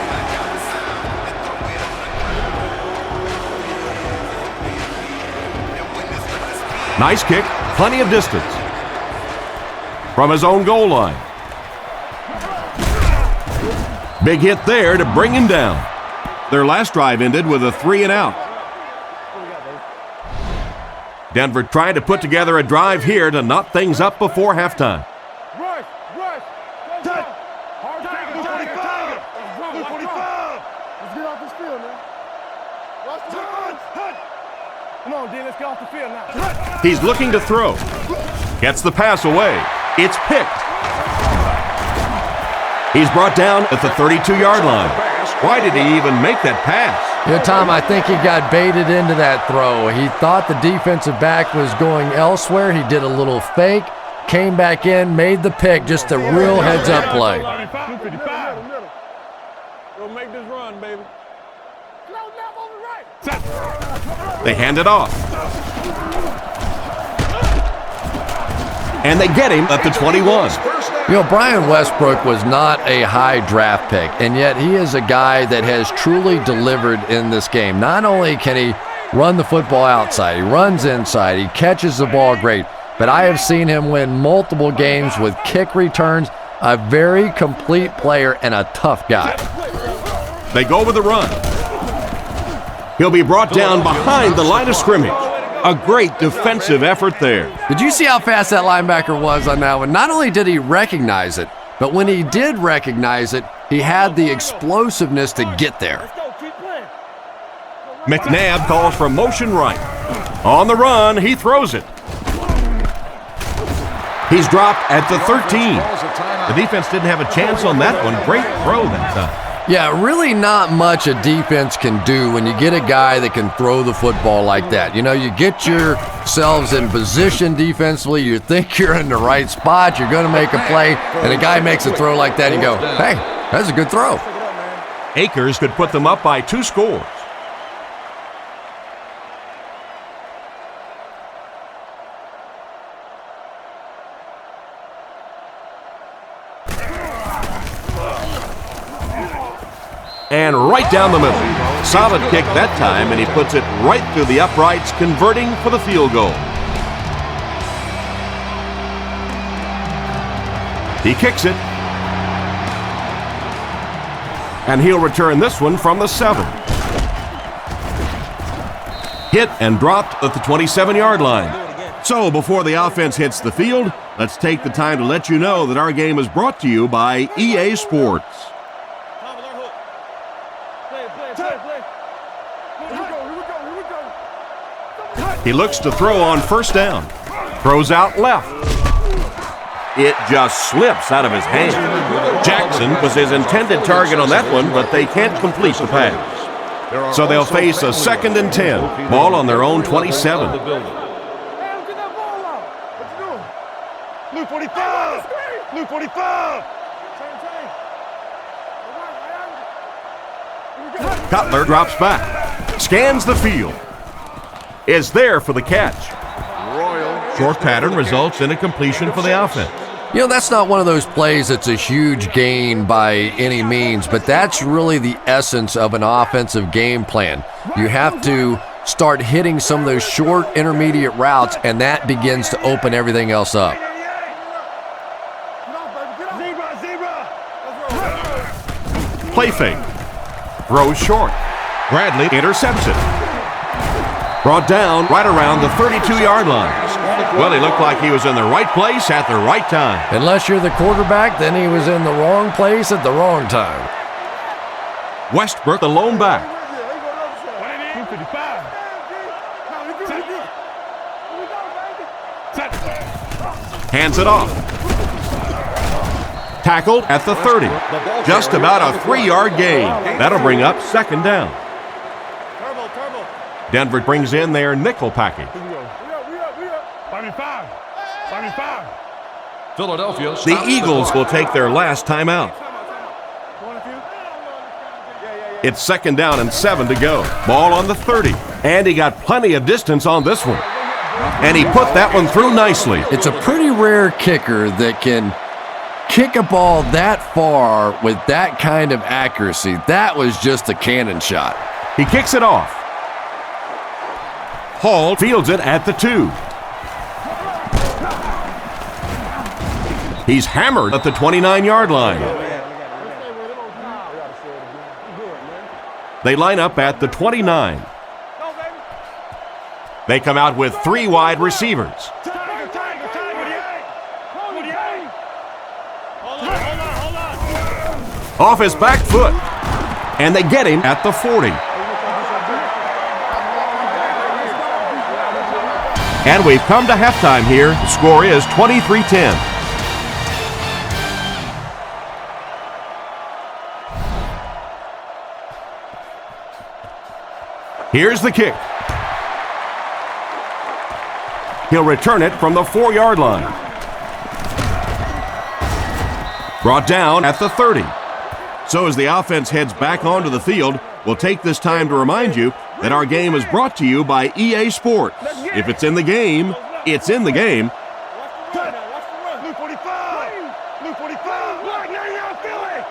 Nice kick, plenty of distance. From his own goal line. Big hit there to bring him down. Their last drive ended with a 3-and-out. Denver trying to put together a drive here to knot things up before halftime.
Rush. Touch. Hard tackle. 45. Let's get off this field, man. Watch the touch. Come on, D, let's get off the field now.
He's looking to throw. Gets the pass away. It's picked. He's brought down at the 32-yard line. Why did he even make that pass?
You know, Tom, I think he got baited into that throw. He thought the defensive back was going elsewhere. He did a little fake, came back in, made the pick, just a real heads-up play.
Go make this run, baby.
They hand it off. And they get him at the 21.
You know, Brian Westbrook was not a high draft pick, and yet he is a guy that has truly delivered in this game. Not only can he run the football outside, he runs inside, he catches the ball great, but I have seen him win multiple games with kick returns, a very complete player and a tough guy.
They go with the run. He'll be brought down behind the line of scrimmage. A great defensive effort there.
Did you see how fast that linebacker was on that one? Not only did he recognize it, but when he did recognize it, he had the explosiveness to get there.
McNabb calls for motion right. On the run, he throws it. He's dropped at the 13. The defense didn't have a chance on that one. Great throw that time.
Yeah, really not much a defense can do when you get a guy that can throw the football like that. You know, you get yourselves in position defensively, you think you're in the right spot, you're going to make a play, and a guy makes a throw like that, and you go, hey, that's a good throw.
Akers could put them up by 2 scores. And right down the middle. Solid kick that time, and he puts it right through the uprights, converting for the field goal. He kicks it. And he'll return this one from the 7. Hit and dropped at the 27-yard line. So before the offense hits the field, let's take the time to let you know that our game is brought to you by EA Sports. He looks to throw on first down. Throws out left. It just slips out of his hand. Jackson was his intended target on that one, but they can't complete the pass. So they'll face a 2nd and 10. Ball on their own 27.
Blue 45! Blue 45!
Cutler drops back. Scans the field. Is there for the catch. Short pattern results in a completion for the offense.
You know, that's not one of those plays that's a huge gain by any means, but that's really the essence of an offensive game plan. You have to start hitting some of those short intermediate routes, and that begins to open everything else up.
Play fake. Throws short. Bradley intercepts it. Brought down right around the 32-yard line. Well, he looked like he was in the right place at the right time.
Unless you're the quarterback, then he was in the wrong place at the wrong time.
Westbrook, the lone back. Hands it off. Tackled at the 30. Just about a 3-yard gain. That'll bring up 2nd down. Denver brings in their nickel package.
Philadelphia.
The Eagles will take their last timeout. It's 2nd down and 7 to go. Ball on the 30. And he got plenty of distance on this one. And he put that one through nicely.
It's a pretty rare kicker that can kick a ball that far with that kind of accuracy. That was just a cannon shot.
He kicks it off. Hall fields it at the 2. He's hammered at the 29-yard line. They line up at the 29. They come out with 3 wide receivers. Off his back foot. And they get him at the 40. And we've come to halftime here. The score is 23-10. Here's the kick. He'll return it from the 4-yard line. Brought down at the 30. So as the offense heads back onto the field, we'll take this time to remind you that our game is brought to you by EA Sports. If it's in the game, it's in the game.
Blue 45. Blue 45. Look, now you're Philly.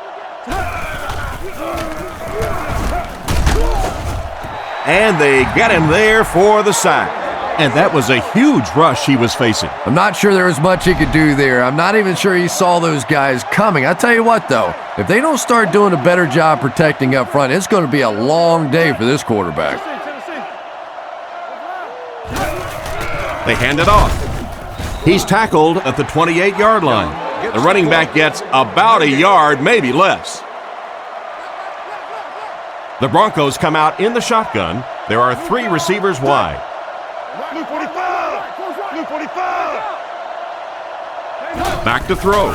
And they get him there for the sack. And that was a huge rush he was facing.
I'm not sure there was much he could do there. I'm not even sure he saw those guys coming. I tell you what, though, if they don't start doing a better job protecting up front, it's going to be a long day for this quarterback.
They hand it off. He's tackled at the 28-yard line. The running back gets about a yard, maybe less. The Broncos come out in the shotgun. There are 3 receivers wide.
Blue 45. Blue 45.
Back to throw.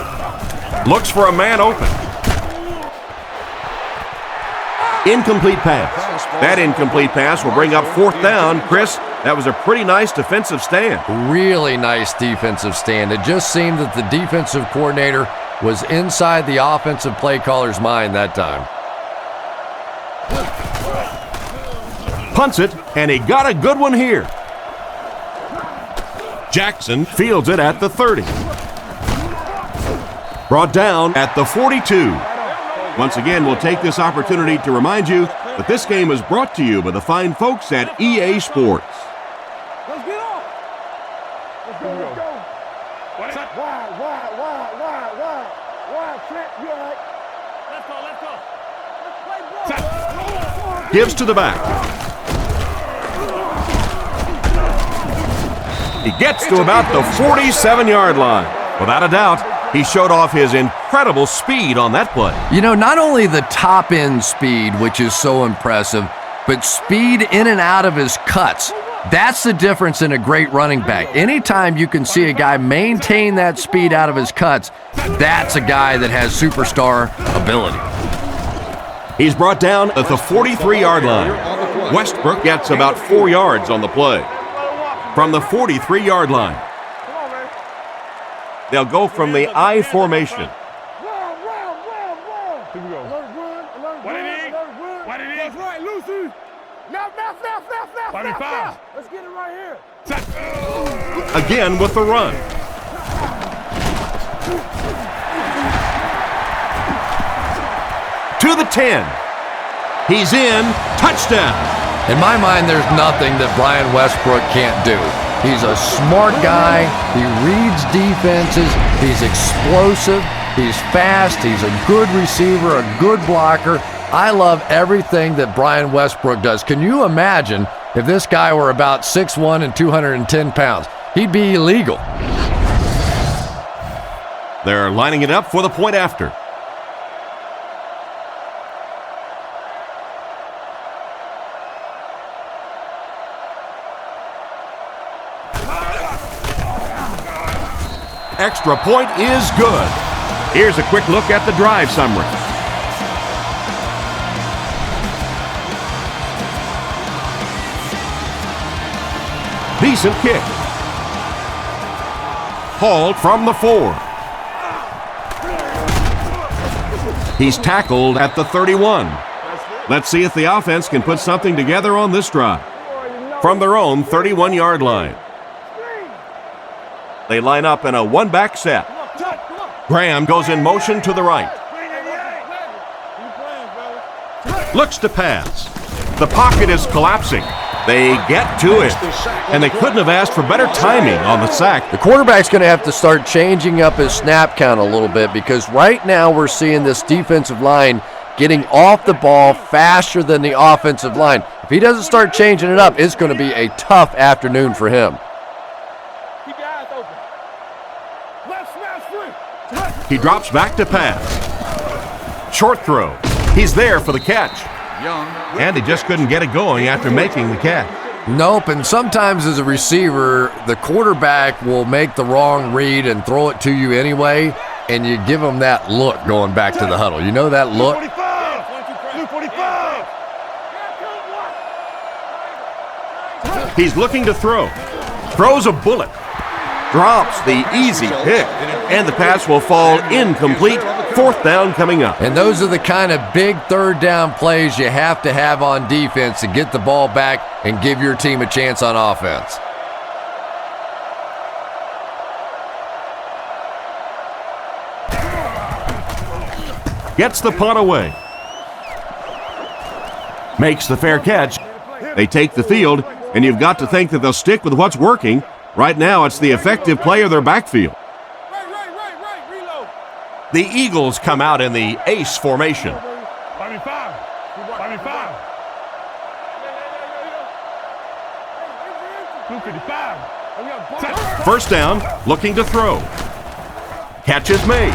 Looks for a man open. Incomplete pass. That incomplete pass will bring up 4th down. Chris, that was a pretty nice defensive stand.
Really nice defensive stand. It just seemed that the defensive coordinator was inside the offensive play caller's mind that time.
Punts it, and he got a good one here. Jackson fields it at the 30. Brought down at the 42. Once again, we'll take this opportunity to remind you that this game is brought to you by the fine folks at EA Sports.
Let's get off. Let's go, let's go. Wide, Trent, you all right? Let's go.
Gives to the back. He gets to about the 47-yard line. Without a doubt, he showed off his incredible speed on that play.
You know, not only the top-end speed, which is so impressive, but speed in and out of his cuts. That's the difference in a great running back. Anytime you can see a guy maintain that speed out of his cuts, that's a guy that has superstar ability.
He's brought down at the 43-yard line. Westbrook gets about 4 yards on the play. From the 43-yard line, they'll go from the I formation.
Here we go.
What it is? What it is?
That's right, Lucy. Now.
45.
Let's get it right here.
Again with the run. To the 10. He's in. Touchdown.
In my mind, there's nothing that Brian Westbrook can't do. He's a smart guy. He reads defenses. He's explosive. He's fast. He's a good receiver, a good blocker. I love everything that Brian Westbrook does. Can you imagine if this guy were about 6'1" and 210 pounds? He'd be illegal.
They're lining it up for the point after. Extra point is good. Here's a quick look at the drive summary. Decent kick. Hauled from the 4. He's tackled at the 31. Let's see if the offense can put something together on this drive. From their own 31-yard line. They line up in a one-back set. Graham goes in motion to the right. Looks to pass. The pocket is collapsing. They get to it, and they couldn't have asked for better timing on the sack.
The quarterback's going to have to start changing up his snap count a little bit, because right now we're seeing this defensive line getting off the ball faster than the offensive line. If he doesn't start changing it up, it's going to be a tough afternoon for him.
Keep your eyes open. Left smash free.
He drops back to pass. Short throw. He's there for the catch. And he just couldn't get it going after making the catch.
Nope, and sometimes as a receiver, the quarterback will make the wrong read and throw it to you anyway, and you give him that look going back to the huddle. You know that look?
45. Blue 45.
He's looking to throw. Throws a bullet. Drops the easy pick. And the pass will fall incomplete. Fourth down coming up.
And those are the kind of big third down plays you have to have on defense to get the ball back and give your team a chance on offense.
Gets the punt away. Makes the fair catch. They take the field, and you've got to think that they'll stick with what's working. Right now, it's the effective play of their backfield. The Eagles come out in the ace formation. First down, looking to throw. Catch is made.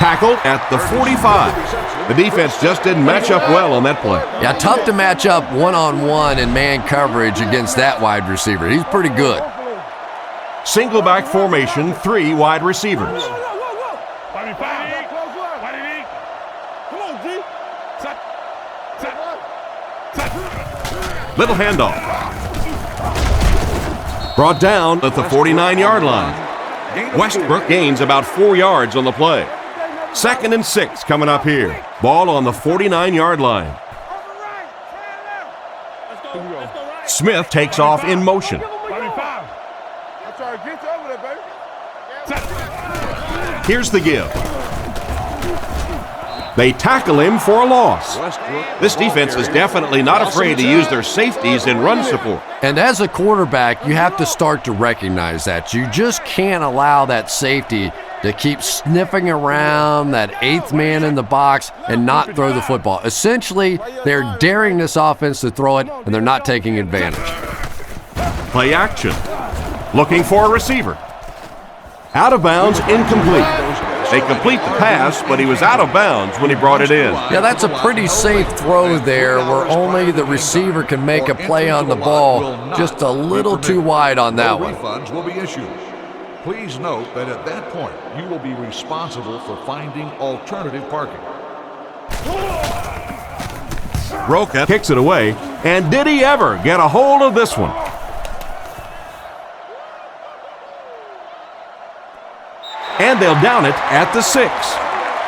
Tackled at the 45. The defense just didn't match up well on that play.
Yeah, tough to match up one-on-one in man coverage against that wide receiver. He's pretty good.
Single back formation, 3 wide receivers. Little handoff. Brought down at the 49-yard line. Westbrook gains about 4 yards on the play. 2nd and 6 coming up here. Ball on the 49-yard line. Smith takes off in motion. Here's the give. They tackle him for a loss. This defense is definitely not afraid to use their safeties in run support.
And as a quarterback, you have to start to recognize that. You just can't allow that safety to keep sniffing around that 8th man in the box and not throw the football. Essentially, they're daring this offense to throw it, and they're not taking advantage.
Play action. Looking for a receiver. Out of bounds, incomplete. They complete the pass, but he was out of bounds when he brought it in.
Yeah, that's a pretty safe throw there where only the receiver can make a play on the ball. Just a little too wide on that one.
Refunds will be issued. Please note that at that point, you will be responsible for finding alternative parking.
Roca kicks it away, and did he ever get a hold of this one? And they'll down it at the 6.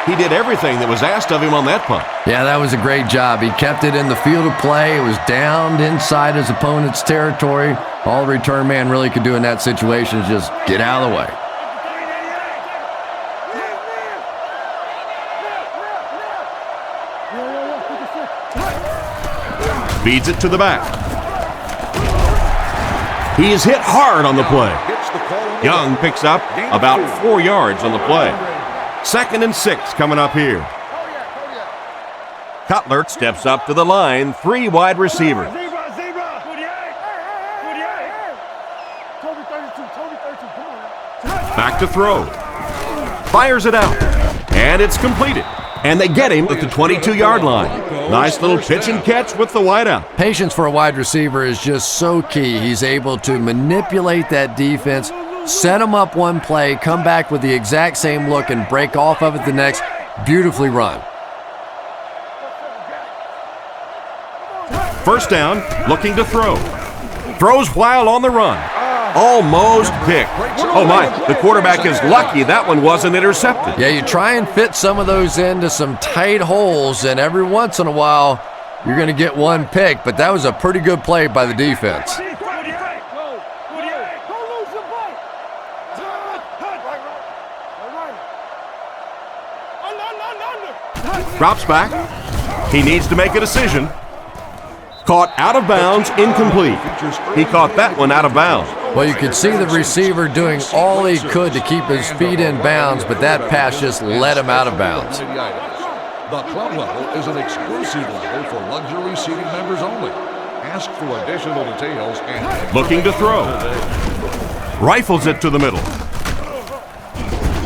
He did everything that was asked of him on that punt.
Yeah, that was a great job. He kept it in the field of play. It was downed inside his opponent's territory. All the return man really could do in that situation is just get out of the way.
Feeds it to the back. He is hit hard on the play. Young picks up about 4 yards on the play. 2nd and 6 coming up here. Cutler steps up to the line. 3 wide receivers. Back to throw. Fires it out. And it's completed. And they get him at the 22-yard line. Nice little pitch and catch with the wideout.
Patience for a wide receiver is just so key. He's able to manipulate that defense, set them up one play, come back with the exact same look, and break off of it the next. Beautifully run.
First down, looking to throw. Throws while on the run. Almost picked. Oh my, the quarterback is lucky that one wasn't intercepted.
Yeah, you try and fit some of those into some tight holes, and every once in a while, you're going to get one pick, but that was a pretty good play by the defense.
Drops back. He needs to make a decision. Caught out of bounds, incomplete. He caught that one out of bounds.
Well, you could see the receiver doing all he could to keep his feet in bounds, but that pass just let him out of bounds.
The club level is an exclusive level for luxury seating members only. Ask for additional details and...
Looking to throw. Rifles it to the middle.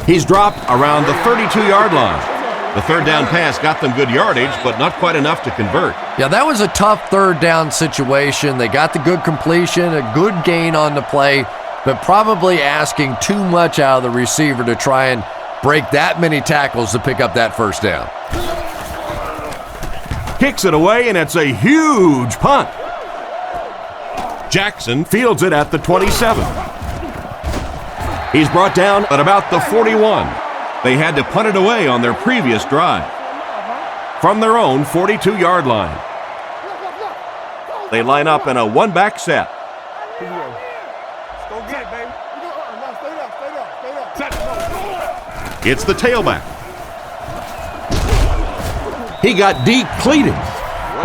He's dropped around the 32-yard line. The third down pass got them good yardage, but not quite enough to convert.
Yeah, that was a tough third down situation. They got the good completion, a good gain on the play, but probably asking too much out of the receiver to try and break that many tackles to pick up that first down. Kicks it away, and it's a huge punt.
Jackson fields it at the 27. He's brought down at about the 41. They had to punt it away on their previous drive. From their own 42-yard line. They line up in a one-back set. It's the tailback. He got depleted.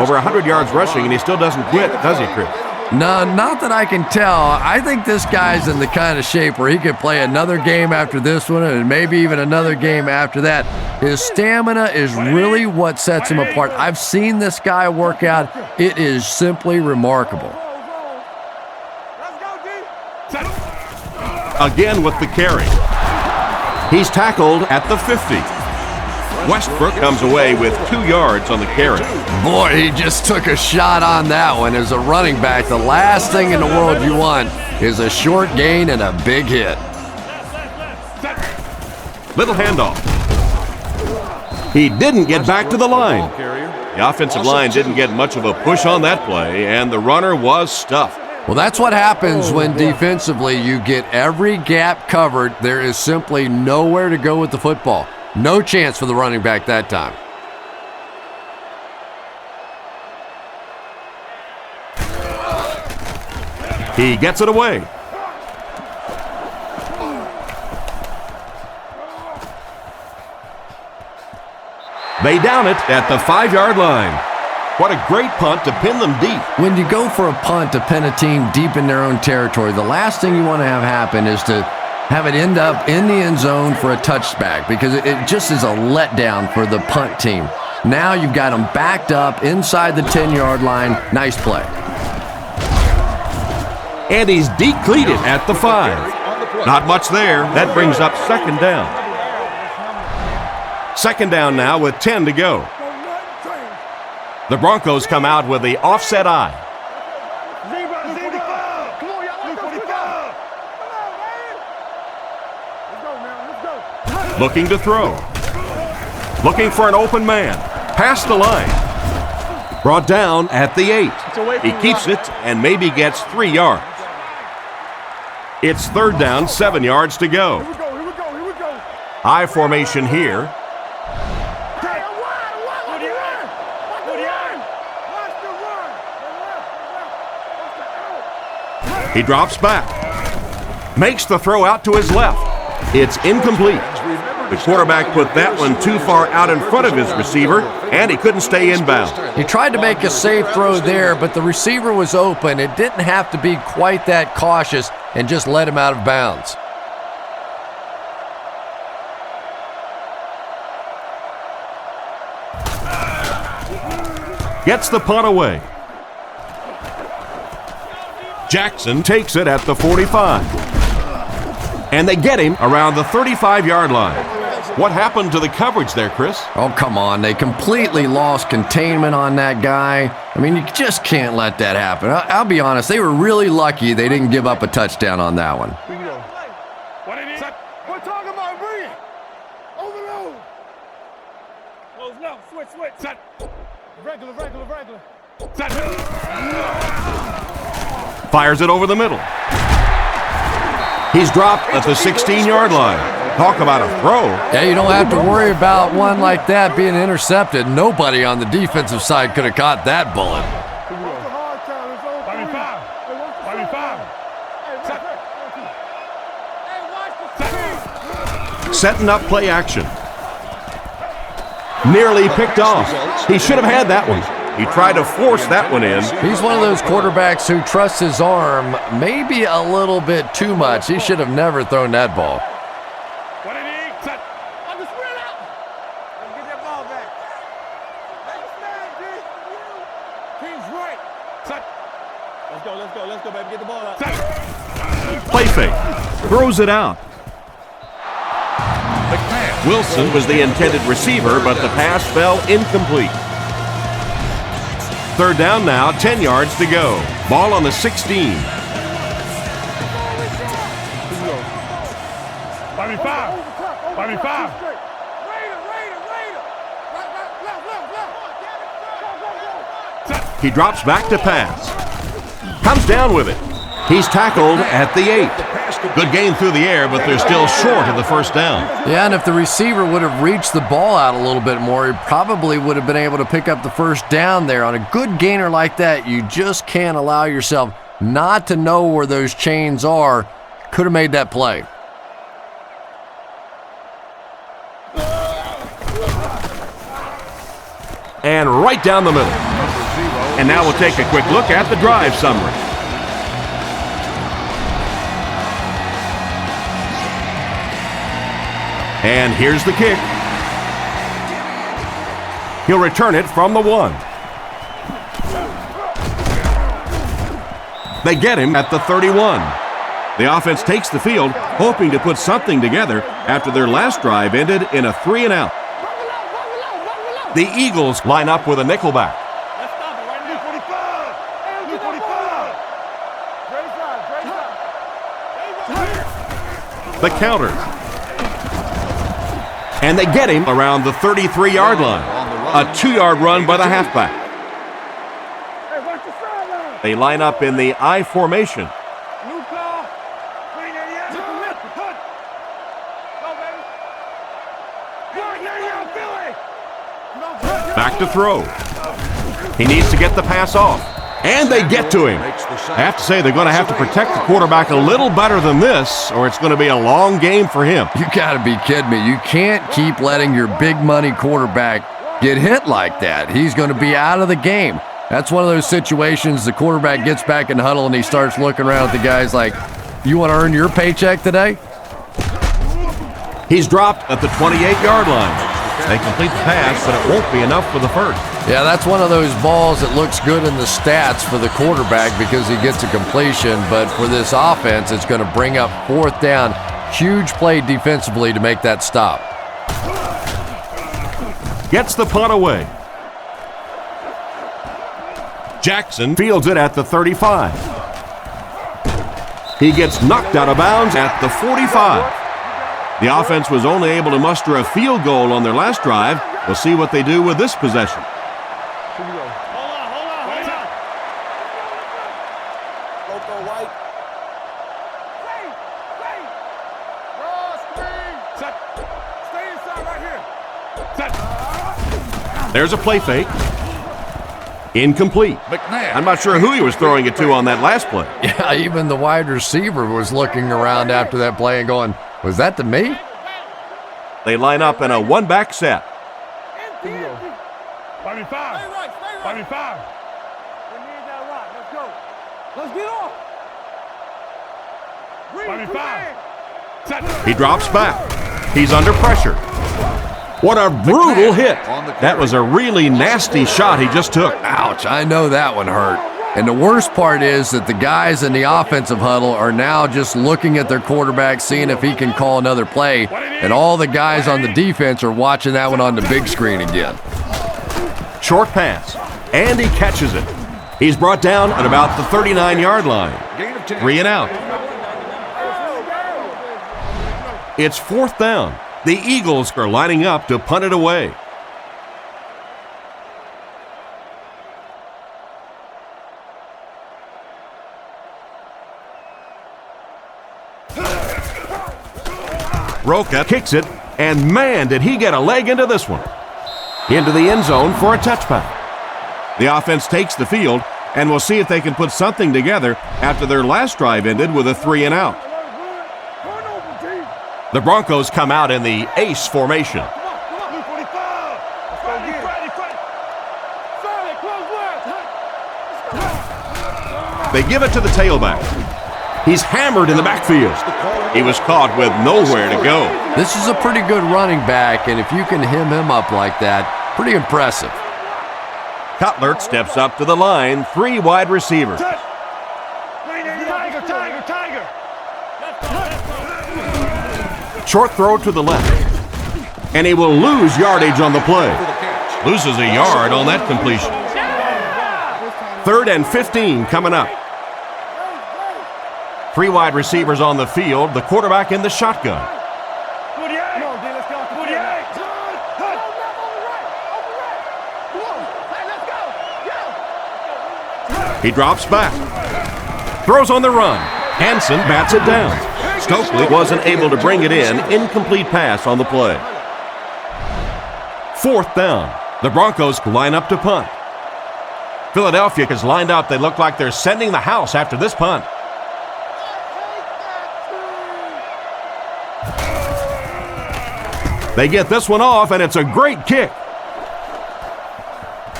Over 100 yards rushing, and he still doesn't quit, does he, Chris?
No, not that I can tell. I think this guy's in the kind of shape where he could play another game after this one and maybe even another game after that. His stamina is really what sets him apart. I've seen this guy work out. It is simply remarkable.
Again with the carry. He's tackled at the 50. Westbrook comes away with 2 yards on the carry.
Boy, he just took a shot on that one. As a running back, the last thing in the world you want is a short gain and a big hit.
Little handoff. He didn't get back to the line. The offensive line didn't get much of a push on that play, and the runner was stuffed.
Well, that's what happens when defensively you get every gap covered. There is simply nowhere to go with the football. No chance for the running back that time.
He gets it away. They down it at the 5-yard line. What a great punt to pin them deep.
When you go for a punt to pin a team deep in their own territory, the last thing you want to have happen is to have it end up in the end zone for a touchback, because it just is a letdown for the punt team. Now you've got them backed up inside the 10-yard line. Nice play.
And he's depleted at the 5. Not much there. That brings up second down. Second down now with 10 to go. The Broncos come out with the offset eye. Looking to throw. Looking for an open man. Past the line. Brought down at the 8. He keeps it and maybe gets 3 yards. It's third down, 7 yards to go. High formation here. He drops back. Makes the throw out to his left. It's incomplete. The quarterback put that one too far out in front of his receiver, and he couldn't stay inbound.
He tried to make a safe throw there, but the receiver was open. It didn't have to be quite that cautious and just let him out of bounds.
Gets the punt away. Jackson takes it at the 45. And they get him around the 35-yard line. What happened to the coverage there, Chris?
Oh, come on. They completely lost containment on that guy. I mean, you just can't let that happen. I'll be honest. They were really lucky they didn't give up a touchdown on that one.
What it is?
We're talking about bring it. Overload.
Close left. Switch. Set.
Regular.
Set.
Fires it over the middle. He's dropped at the 16-yard line. Talk about a throw.
Yeah, you don't have to worry about one like that being intercepted. Nobody on the defensive side could have caught that bullet.
Setting up play action. Nearly picked off. He should have had that one. He tried to force that one in.
He's one of those quarterbacks who trusts his arm maybe a little bit too much. He should have never thrown that ball.
What it is? Set.
On the sprint out. Let's get that ball back. Let's stand, G. Team's right.
Set.
Let's go, baby. Get the ball out.
Set.
Play fake. Throws it out. Wilson was the intended receiver, but the pass fell incomplete. Third down now, 10 yards to go. Ball on the 16.
5.
He drops back to pass. comes down with it. He's tackled at the 8. Good gain through the air, but they're still short of the first down.
Yeah, and if the receiver would have reached the ball out a little bit more, he probably would have been able to pick up the first down there. On a good gainer like that, you just can't allow yourself not to know where those chains are. Could have made that play.
And right down the middle. And now we'll take a quick look at the drive summary. And here's the kick. He'll return it from the 1. They get him at the 31. The offense takes the field, hoping to put something together after their last drive ended in a 3-and-out. The Eagles line up with a nickelback.
Let's stop it right now. Blue 45.
The counter. And they get him around the 33-yard line. A 2-yard run by the halfback. They line up in the I formation. Back to throw. He needs to get the pass off. And they get to him. I have to say they're going to have to protect the quarterback a little better than this, or it's going to be a long game for him.
You got to be kidding me. You can't keep letting your big money quarterback get hit like that. He's going to be out of the game. That's one of those situations the quarterback gets back in the huddle and he starts looking around at the guys like, you want to earn your paycheck today?
He's dropped at the 28-yard line. They complete the pass, but it won't be enough for the first.
Yeah, that's one of those balls that looks good in the stats for the quarterback because he gets a completion, but for this offense, it's going to bring up 4th down. Huge play defensively to make that stop.
Gets the punt away. Jackson fields it at the 35. He gets knocked out of bounds at the 45. The offense was only able to muster a field goal on their last drive. We'll see what they do with this possession.
Hold on. Go white.
Set. Stay inside right here. Set.
There's a play fake. Incomplete. I'm not sure who he was throwing it to on that last play.
Yeah, even the wide receiver was looking around after that play and going, was that to me?
They line up in a one-back set.
5. 5.
We need that rock. Let's go. Let's get off.
5. Set.
He drops back. He's under pressure. What a brutal hit. That was a really nasty shot he just took.
Ouch, I know that one hurt. And the worst part is that the guys in the offensive huddle are now just looking at their quarterback, seeing if he can call another play, and all the guys on the defense are watching that one on the big screen again.
Short pass, and he catches it. He's brought down at about the 39-yard line. 3-and-out. It's 4th down. The Eagles are lining up to punt it away. Roca kicks it, and man, did he get a leg into this one. Into the end zone for a touchback. The offense takes the field, and we'll see if they can put something together after their last drive ended with a 3-and-out. The Broncos come out in the ace formation.
Blue 45. Let's go get it. Solid, close left.
They give it to the tailback. He's hammered in the backfield. He was caught with nowhere to go.
This is a pretty good running back, and if you can hem him up like that, pretty impressive.
Cutler steps up to the line, 3 wide receivers.
Tiger.
Short throw to the left. And he will lose yardage on the play. Loses a yard on that completion. 3rd and 15 coming up. 3 wide receivers on the field, the quarterback in the shotgun. He drops back. Throws on the run. Hansen bats it down. Stokely wasn't able to bring it in. Incomplete pass on the play. 4th down. The Broncos line up to punt. Philadelphia is lined up. They look like they're sending the house after this punt. They get this one off, and it's a great kick.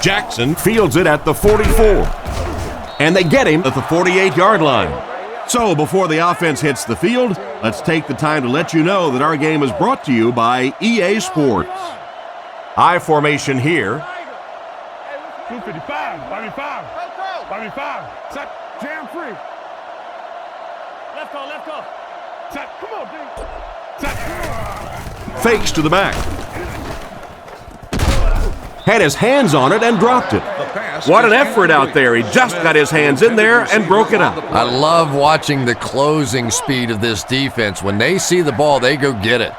Jackson fields it at the 44. And they get him at the 48-yard line. So before the offense hits the field, let's take the time to let you know that our game is brought to you by EA Sports. I formation here.
255, 5. Set.
Jam free.
Left go. Set. Come on, dude. Set.
Fakes to the back. Had his hands on it and dropped it. What an effort out there. He just got his hands in there and broke it up.
I love watching the closing speed of this defense. When they see the ball, they go get it.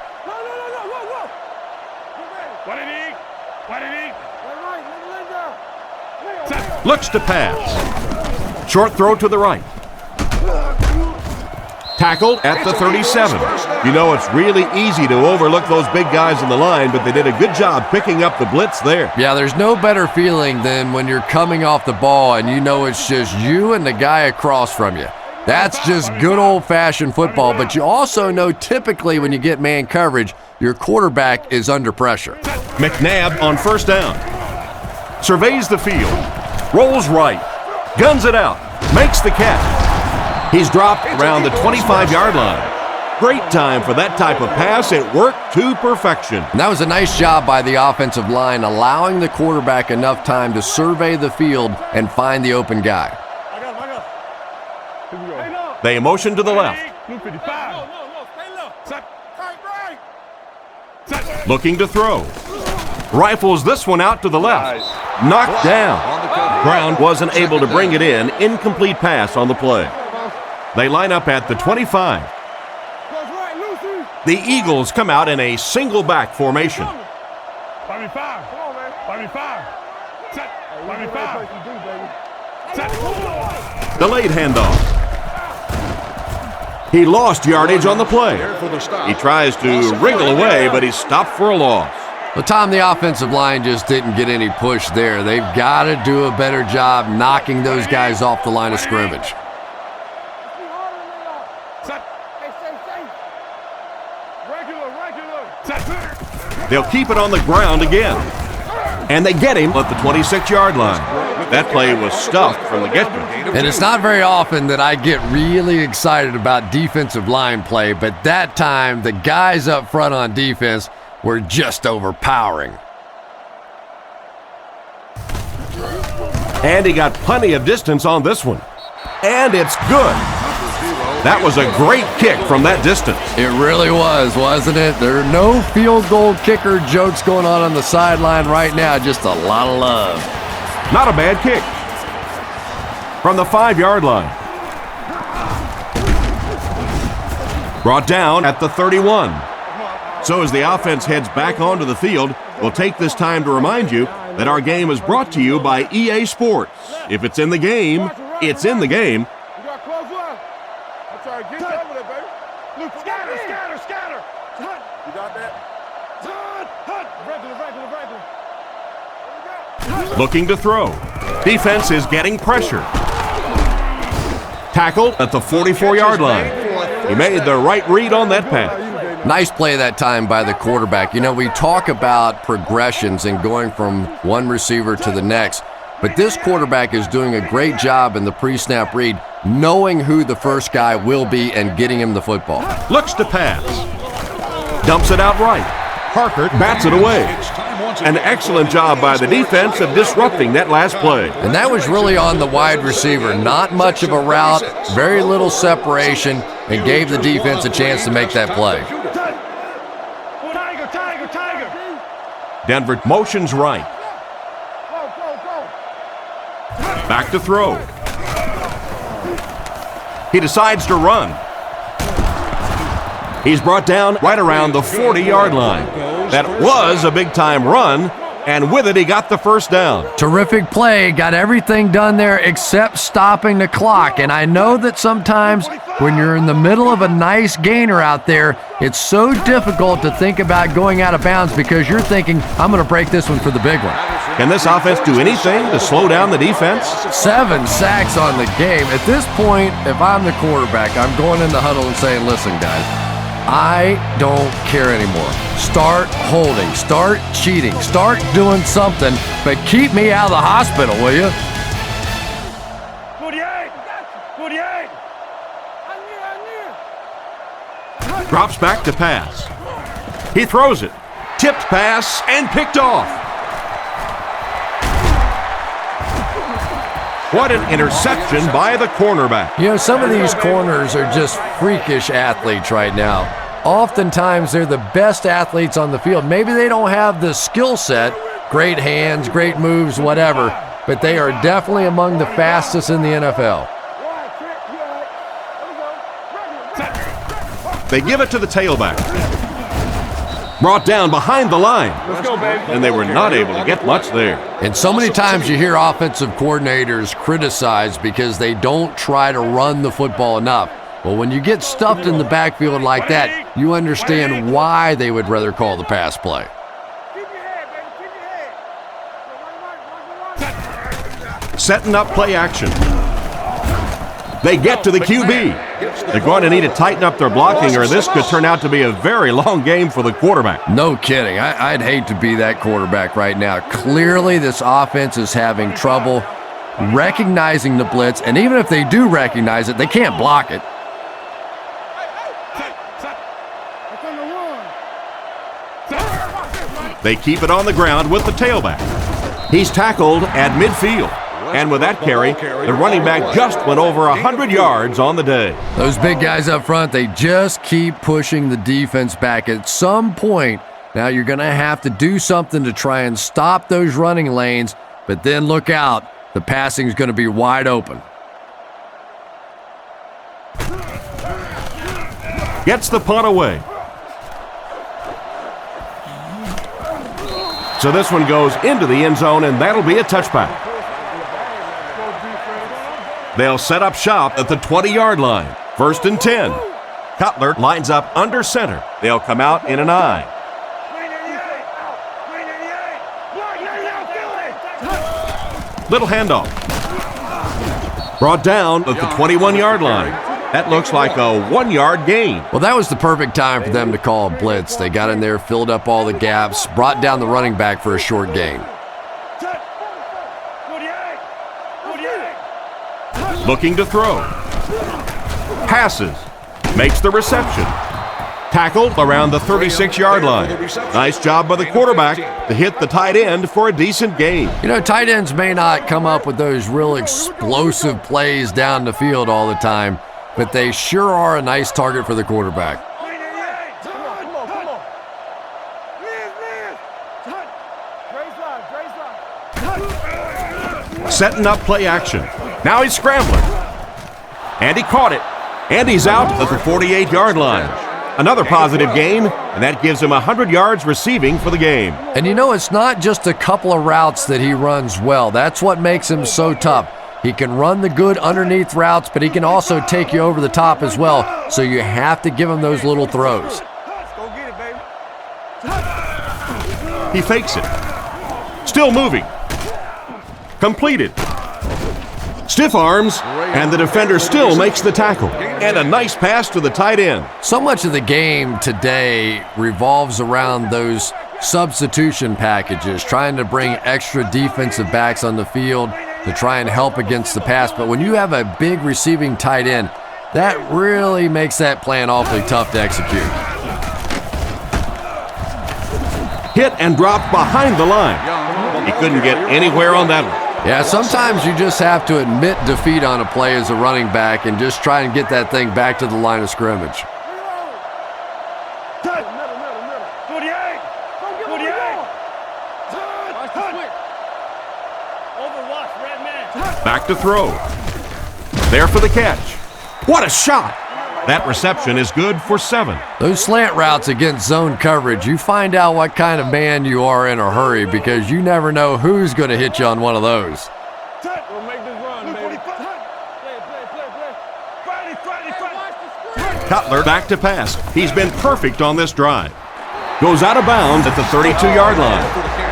Looks to pass. Short throw to the right. Tackled at the 37. You know, it's really easy to overlook those big guys in the line, but they did a good job picking up the blitz there.
Yeah, there's no better feeling than when you're coming off the ball and you know it's just you and the guy across from you. That's just good old-fashioned football, but you also know typically when you get man coverage, your quarterback is under pressure.
McNabb on 1st down. Surveys the field. Rolls right. Guns it out. Makes the catch. He's dropped around the 25-yard line. Great time for that type of pass. It worked to perfection.
And that was a nice job by the offensive line, allowing the quarterback enough time to survey the field and find the open guy.
They motion to the left.
255.
Looking to throw. Rifles this one out to the left. Knocked down. Brown wasn't able to bring it in. Incomplete pass on the play. They line up at the 25. The Eagles come out in a single back formation.
5. Set.
Delayed handoff. He lost yardage on the play. He tries to wriggle away, but he's stopped for a loss.
Well, Tom, the offensive line just didn't get any push there. They've got to do a better job knocking those guys off the line of scrimmage.
They'll keep it on the ground again. And they get him at the 26-yard line. That play was stuffed from the get-go.
And it's not very often that I get really excited about defensive line play, but that time the guys up front on defense were just overpowering.
And he got plenty of distance on this one. And it's good. That was a great kick from that distance.
It really was, wasn't it? There are no field goal kicker jokes going on the sideline right now. Just a lot of love.
Not a bad kick. From the 5-yard line. Brought down at the 31. So as the offense heads back onto the field, we'll take this time to remind you that our game is brought to you by EA Sports. If it's in the game, it's in the game.
You got close one. I'm trying to get you over there, baby. Luke, scatter. You got that? Regular.
Looking to throw. Defense is getting pressure. Tackled at the 44-yard line. He made the right read on that pass.
Nice play that time by the quarterback. You know, we talk about progressions and going from one receiver to the next, but this quarterback is doing a great job in the pre-snap read, knowing who the first guy will be and getting him the football.
Looks to pass. Dumps it out right. Parker bats it away. An excellent job by the defense of disrupting that last play.
And that was really on the wide receiver. Not much of a route, very little separation, and gave the defense a chance to make that play.
Tiger.
Denver motions right. Back to throw. He decides to run. He's brought down right around the 40-yard line. That was a big-time run, And with it, he got the first down.
Terrific play. Got everything done there except stopping the clock. And I know that sometimes when you're in the middle of a nice gainer out there, it's so difficult to think about going out of bounds because you're thinking, I'm going to break this one for the big one.
Can this offense do anything to slow down the defense?
7 sacks on the game. At this point, if I'm the quarterback, I'm going in the huddle and saying, listen, guys, I don't care anymore. Start holding, start cheating, start doing something, but keep me out of the hospital, will you?
48! 48!
Drops back to pass. He throws it. Tipped pass and picked off. What an interception by the cornerback.
You know, some of these corners are just freakish athletes right now. Oftentimes, they're the best athletes on the field. Maybe they don't have the skill set, great hands, great moves, whatever, but they are definitely among the fastest in the NFL.
They give it to the tailback. Brought down behind the line.
Let's go, baby.
And they were not able to get much there.
And so many times you hear offensive coordinators criticized because they don't try to run the football enough. Well, when you get stuffed in the backfield like that, you understand why they would rather call the pass play.
Setting up play action. They get to the QB. They're going to need to tighten up their blocking or this could turn out to be a very long game for the quarterback.
No kidding. I'd hate to be that quarterback right now. Clearly, this offense is having trouble recognizing the blitz, and even if they do recognize it, they can't block it.
They keep it on the ground with the tailback. He's tackled at midfield. And with that carry, the running back just went over 100 yards on the day.
Those big guys up front, they just keep pushing the defense back. At some point, now you're going to have to do something to try and stop those running lanes, but then look out. The passing is going to be wide open.
Gets the punt away. So this one goes into the end zone, and that'll be a touchback. They'll set up shop at the 20-yard line. 1st and 10. Cutler lines up under center. They'll come out in an I. Little handoff. Brought down at the 21-yard line. That looks like a 1-yard gain.
Well, that was the perfect time for them to call a blitz. They got in there, filled up all the gaps, brought down the running back for a short gain.
Looking to throw. Passes. Makes the reception. Tackled around the 36-yard line. Nice job by the quarterback to hit the tight end for a decent gain.
You know, tight ends may not come up with those real explosive plays down the field all the time, but they sure are a nice target for the quarterback.
Setting up play action. Now he's scrambling. And he caught it. And he's out at the 48-yard line. Another positive gain, and that gives him 100 yards receiving for the game.
And you know, it's not just a couple of routes that he runs well. That's what makes him so tough. He can run the good underneath routes, but he can also take you over the top as well. So you have to give him those little throws.
He fakes it. Still moving. Completed. Stiff arms, and the defender still makes the tackle. And a nice pass to the tight end.
So much of the game today revolves around those substitution packages, trying to bring extra defensive backs on the field to try and help against the pass. But when you have a big receiving tight end, that really makes that plan awfully tough to execute.
Hit and dropped behind the line. He couldn't get anywhere on that one.
Yeah, sometimes you just have to admit defeat on a play as a running back and just try and get that thing back to the line of scrimmage.
48! 48!
Back to throw. There for the catch. What a shot! That reception is good for 7.
Those slant routes against zone coverage, you find out what kind of man you are in a hurry because you never know who's going to hit you on one of those.
We'll make this run, baby.
Cutler back to pass. He's been perfect on this drive. Goes out of bounds at the 32-yard line.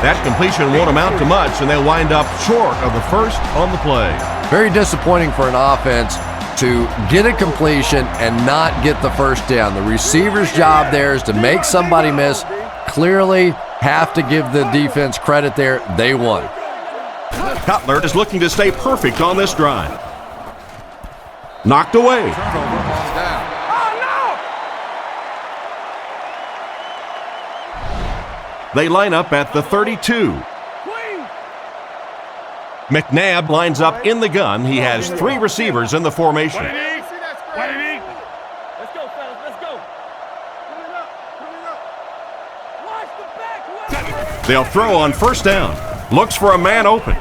That completion won't amount to much, and they'll wind up short of the first on the play.
Very disappointing for an offense to get a completion and not get the first down. The receiver's job there is to make somebody miss. Clearly have to give the defense credit there. They won.
Cutler is looking to stay perfect on this drive. Knocked away. They line up at the 32. McNabb lines up in the gun. He has 3 receivers in the formation.
Let's go, fellas. Let's go.
They'll throw on first down. Looks for a man open.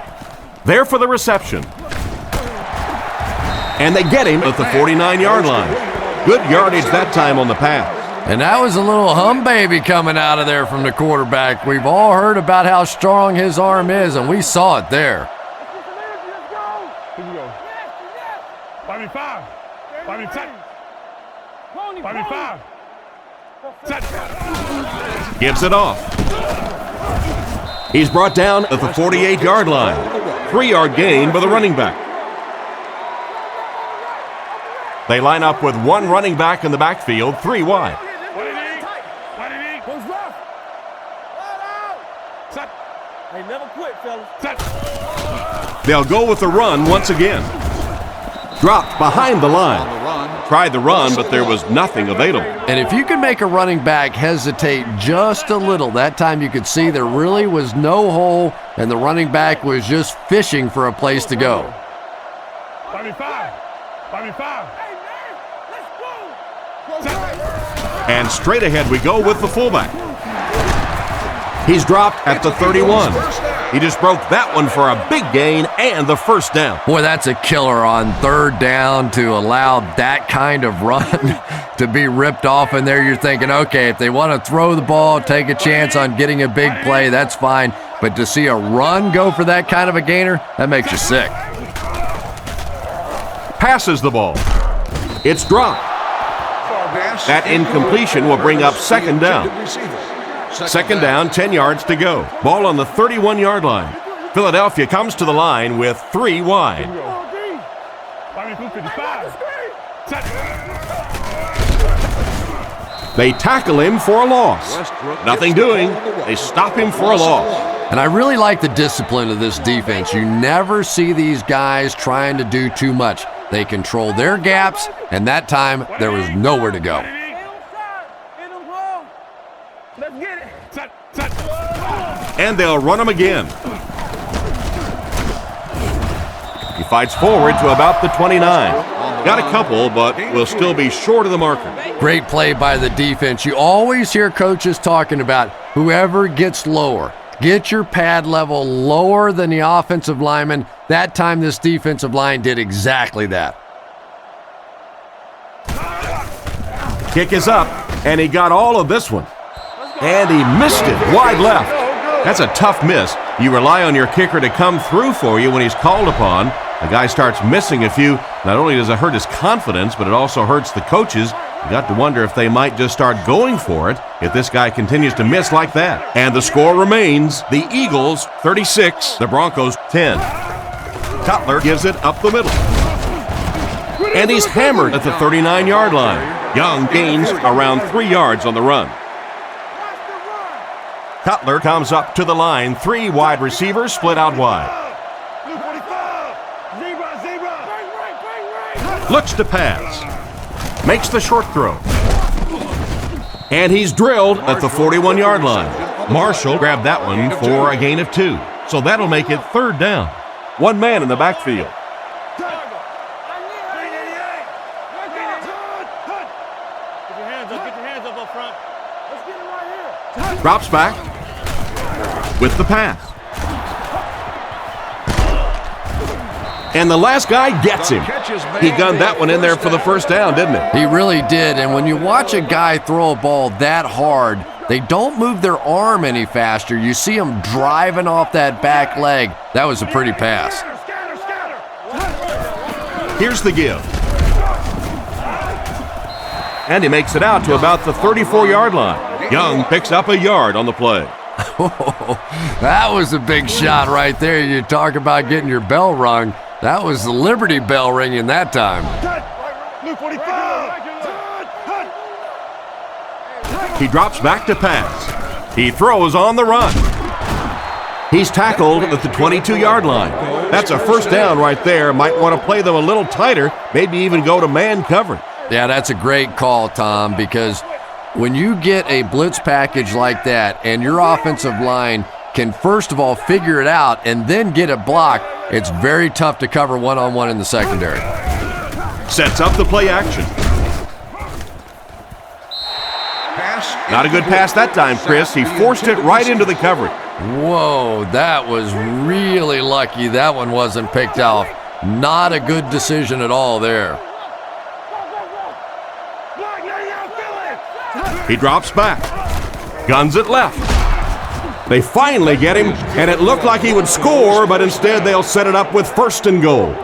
There for the reception. And they get him at the 49-yard line. Good yardage that time on the pass.
And that was a little hum baby coming out of there from the quarterback. We've all heard about how strong his arm is, and we saw it there.
Here we go. 5-5. 5-5.
Gives it off. He's brought down at the 48-yard line. 3-yard gain by the running back. They line up with 1 running back in the backfield, 3 wide.
Hey, never quit, fellas.
They'll go with the run once again. Dropped behind the line. Tried the run, but there was nothing available.
And if you can make a running back hesitate just a little, that time you could see there really was no hole, and the running back was just fishing for a place to go.
5-5.
And straight ahead we go with the fullback. He's dropped at the 31. He just broke that one for a big gain and the first down.
Boy, that's a killer on 3rd down to allow that kind of run to be ripped off in there. You're thinking, okay, if they want to throw the ball, take a chance on getting a big play, that's fine. But to see a run go for that kind of a gainer, that makes you sick.
Passes the ball. It's dropped. That incompletion will bring up 2nd down. 2nd down, 10 yards to go. Ball on the 31-yard line. Philadelphia comes to the line with 3 wide. They tackle him for a loss. Nothing doing. They stop him for a loss.
And I really like the discipline of this defense. You never see these guys trying to do too much. They control their gaps, and that time there was nowhere to go.
And they'll run him again. He fights forward to about the 29. Got a couple, but will still be short of the marker.
Great play by the defense. You always hear coaches talking about whoever gets lower. Get your pad level lower than the offensive lineman. That time this defensive line did exactly that.
Kick is up, and he got all of this one. And he missed it wide left. That's a tough miss. You rely on your kicker to come through for you when he's called upon. The guy starts missing a few. Not only does it hurt his confidence, but it also hurts the coaches. You got to wonder if they might just start going for it if this guy continues to miss like that. And the score remains the Eagles 36, the Broncos 10. Cutler gives it up the middle. And he's hammered at the 39-yard line. Young gains around 3 yards on the run. Cutler comes up to the line. 3 wide receivers split out wide. Looks to pass. Makes the short throw. And he's drilled at the 41-yard line. Marshall grabbed that one for a gain of 2. So that'll make it 3rd down. 1 man in the backfield. Drops back with the pass. And the last guy gets him. He gunned that one in there for the first down, didn't he?
He really did. And when you watch a guy throw a ball that hard, they don't move their arm any faster. You see them driving off that back leg. That was a pretty pass.
Here's the give. And he makes it out to about the 34-yard line. Young picks up a yard on the play.
That was a big shot right there. You talk about getting your bell rung. That was the Liberty Bell ringing that time.
He drops back to pass. He throws on the run. He's tackled at the 22-yard line. That's a first down right there. Might want to play them a little tighter, maybe even go to man coverage.
Yeah, that's a great call, Tom, because when you get a blitz package like that and your offensive line can first of all figure it out and then get it blocked, it's very tough to cover one-on-one in the secondary.
Sets up the play action. Not a good pass that time, Chris. He forced it right into the coverage.
Whoa, that was really lucky that one wasn't picked off. Not a good decision at all there.
He drops back. Guns it left. They finally get him, and it looked like he would score, but instead they'll set it up with first and goal.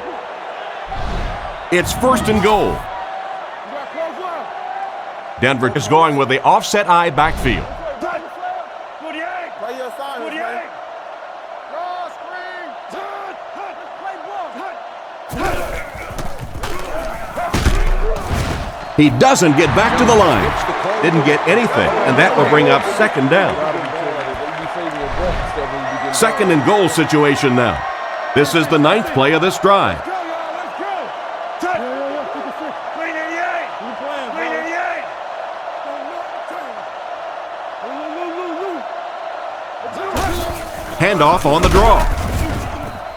It's first and goal. Denver is going with the offset eye backfield. He doesn't get back to the line. Didn't get anything, and that will bring up second down. Second and goal situation now. This is the 9th play of this drive. Handoff on the draw.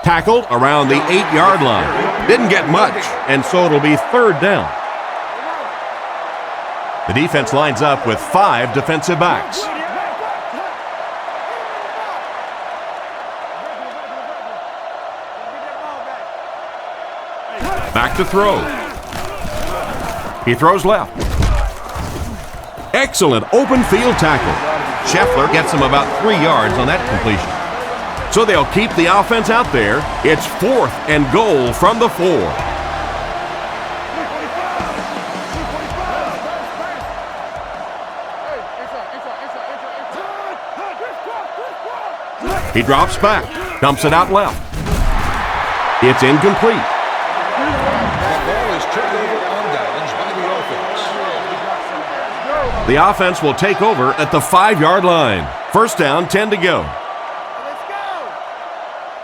Tackled around the 8-yard line. Didn't get much, and so it'll be third down. The defense lines up with 5 defensive backs. Back to throw. He throws left. Excellent open field tackle. Scheffler gets him about 3 yards on that completion. So they'll keep the offense out there. It's 4th and goal from the 4. He drops back, dumps it out left. It's incomplete.
That ball is turned over on downs by the offense.
The offense will take over at the 5-yard line. First down, 10 to go.
Let's go.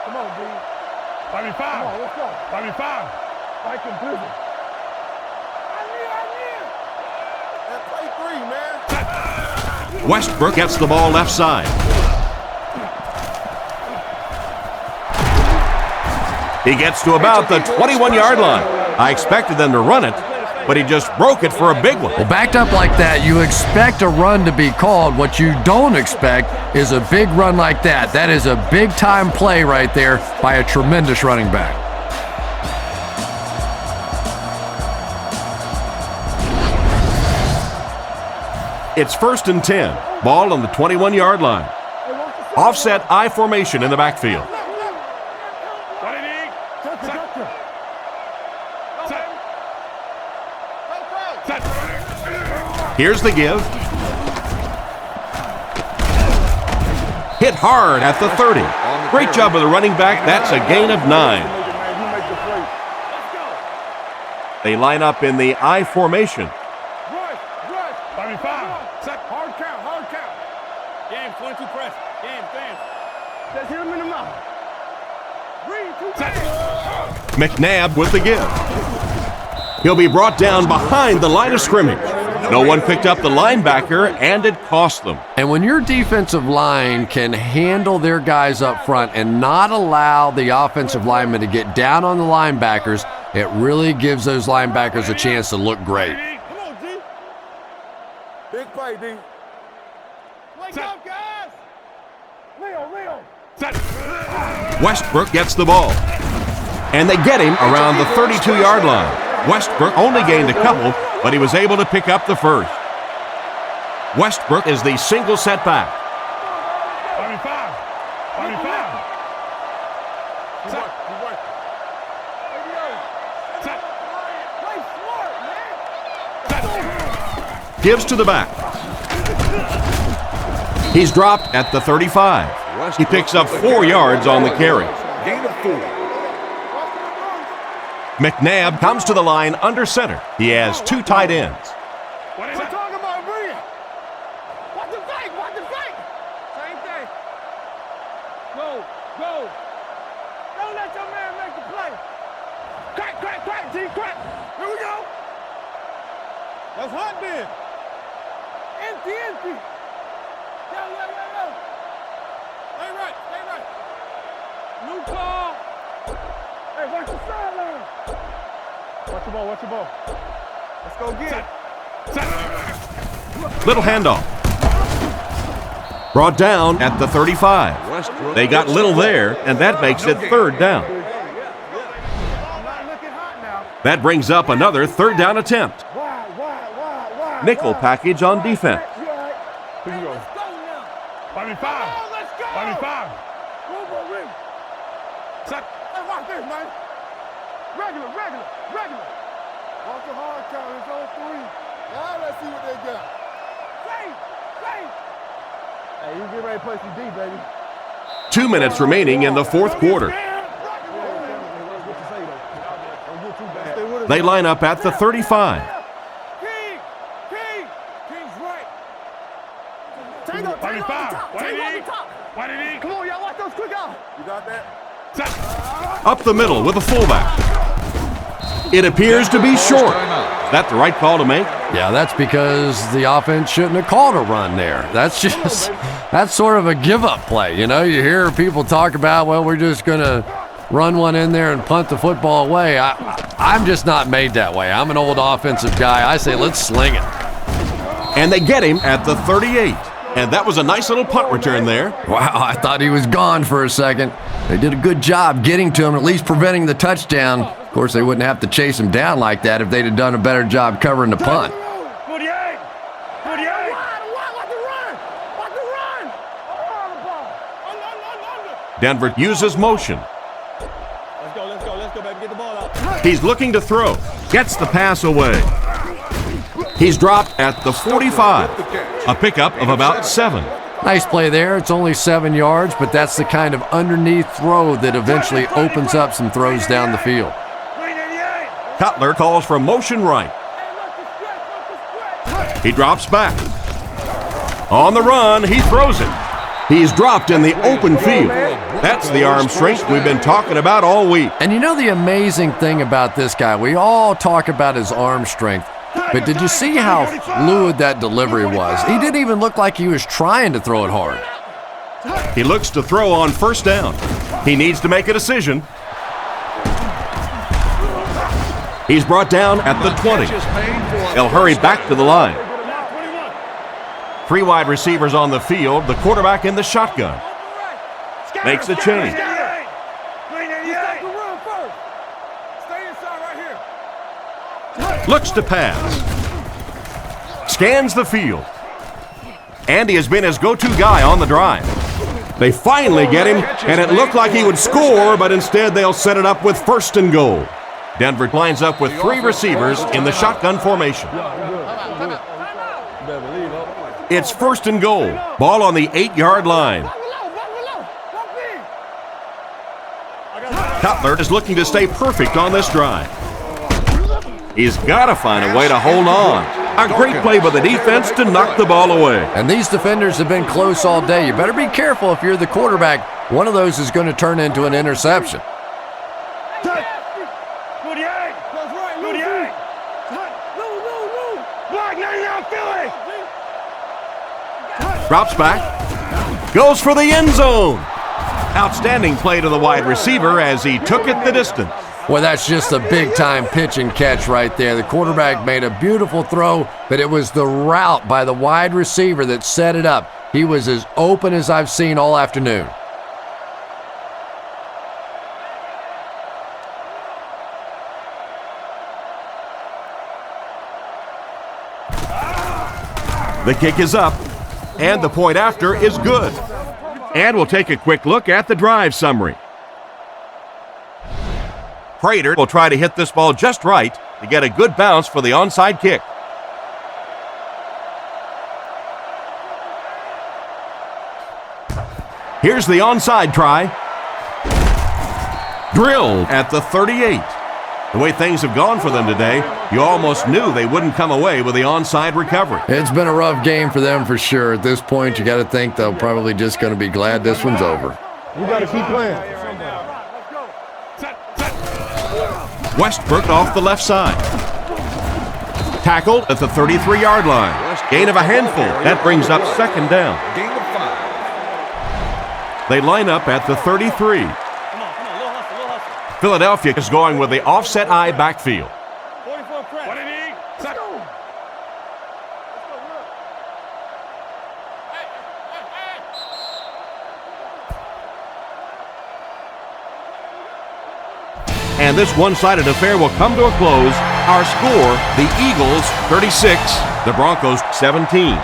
Come on, B.
35.
Come on, let's go.
35.
I can do it. That play 3, man.
Westbrook gets the ball left side. He gets to about the 21-yard line. I expected them to run it, but he just broke it for a big one.
Well, backed up like that, you expect a run to be called. What you don't expect is a big run like that. That is a big-time play right there by a tremendous running back.
It's 1st and 10. Ball on the 21-yard line. Offset I formation in the backfield. Here's the give. Hit hard at the 30. Great job of the running back. That's a gain of 9. They line up in the I formation.
35. Set.
Hard count.
Game 22 press. Game.
Let's hit him in the mouth.
Set.
McNabb with the give. He'll be brought down behind the line of scrimmage. No one picked up the linebacker, and it cost them.
And when your defensive line can handle their guys up front and not allow the offensive linemen to get down on the linebackers, it really gives those linebackers a chance to look great.
Come on, D. Big play, D. Wake up, guys. Leo.
Set.
Westbrook gets the ball. And they get him around the 32-yard line. Westbrook only gained a couple, but he was able to pick up the first. Westbrook is the single setback.
25. 25. Set. Set.
Gives to the back. He's dropped at the 35. He picks up 4 yards on the carry.
Gain of 4.
McNabb comes to the line under center. He has 2 tight ends.
What is
We're
it?
talking about bringing. Watch the fake. Watch the fake. Same thing. Go. Go. Don't let your man make the play. Crack, crack, crack, T, crack. Here we go. That's hot then. Empty, empty. Yo. Stay right, stay right. New call. Hey, watch the sideline. Watch the ball, watch the ball. Let's go get it.
Little handoff. Brought down at the 35.
Westbrook
They got little there, and that makes it 3rd down.
I'm not looking hot now.
That brings up another 3rd down attempt.
Wide.
Nickel package on defense.
You all right? Here we go. Let's go now.
25.
Oh, let's go.
25.
Move, ring.
Set.
Hey, watch this, man. Regular. Watch the hard count. It's on 3. Now let's see what they got. Safe. Hey, you get ready to play some D, baby.
2 minutes remaining in the 4th quarter. They line up at the 35.
King's right.
25. What do you need? What do you need?
Come on, y'all, watch those quick out. You got that?
Set.
Up the middle with a fullback. It appears to be short. Is that the right call to make?
Yeah, that's because the offense shouldn't have called a run there. That's sort of a give-up play. You know, you hear people talk about, well, we're just going to run one in there and punt the football away. I'm just not made that way. I'm an old offensive guy. I say, let's sling it.
And they get him at the 38. And that was a nice little punt return there.
Wow, I thought he was gone for a second. They did a good job getting to him, at least preventing the touchdown. Of course, they wouldn't have to chase him down like that if they'd have done a better job covering the punt.
48. 48.
Watch the run.
Denver uses motion.
Let's go, baby. Get the ball out.
He's looking to throw. Gets the pass away. He's dropped at the 45. A pickup of about 7.
Nice play there. It's only 7 yards, but that's the kind of underneath throw that eventually opens up some throws down the field.
388.
Cutler calls for motion right. He drops back. On the run, he throws it. He's dropped in the open field. That's the arm strength we've been talking about all week.
And you know the amazing thing about this guy, we all talk about his arm strength, but did you see how fluid that delivery was? He didn't even look like he was trying to throw it hard.
He looks to throw on 1st down. He needs to make a decision. He's brought down at the 20. They'll hurry back to the line. 3 wide receivers on the field, the quarterback in the shotgun. Makes a change.
388.
Stay inside right here.
Looks to pass. Scans the field. Andy has been his go-to guy on the drive. They finally get him, and it looked like he would score, but instead they'll set it up with 1st and goal. Denver lines up with 3 receivers in the shotgun formation. It's 1st and goal. Ball on the 8-yard line. Cutler is looking to stay perfect on this drive. He's got to find a way to hold on. A great play by the defense to knock the ball away.
And these defenders have been close all day. You better be careful if you're the quarterback. One of those is going to turn into an interception.
48. 48. Block 99 Philly.
Drops back. Goes for the end zone. Outstanding play to the wide receiver as he took it the distance.
Well, that's just a big-time pitch and catch right there. The quarterback made a beautiful throw, but it was the route by the wide receiver that set it up. He was as open as I've seen all afternoon.
The kick is up, and the point after is good. And we'll take a quick look at the drive summary. Prater will try to hit this ball just right to get a good bounce for the onside kick. Here's the onside try. Drilled at the 38. The way things have gone for them today, you almost knew they wouldn't come away with the onside recovery.
It's been a rough game for them for sure. At this point, you got to think they're probably just going to be glad this one's over.
You got to keep playing.
Westbrook off the left side. Tackled at the 33-yard line. Gain of a handful. That brings up second down.
Gain of 5.
They line up at the 33. Philadelphia is going with the offset eye backfield.
44 press.
What do you need? Set.
And this one-sided affair will come to a close. Our score, the Eagles 36, the Broncos 17.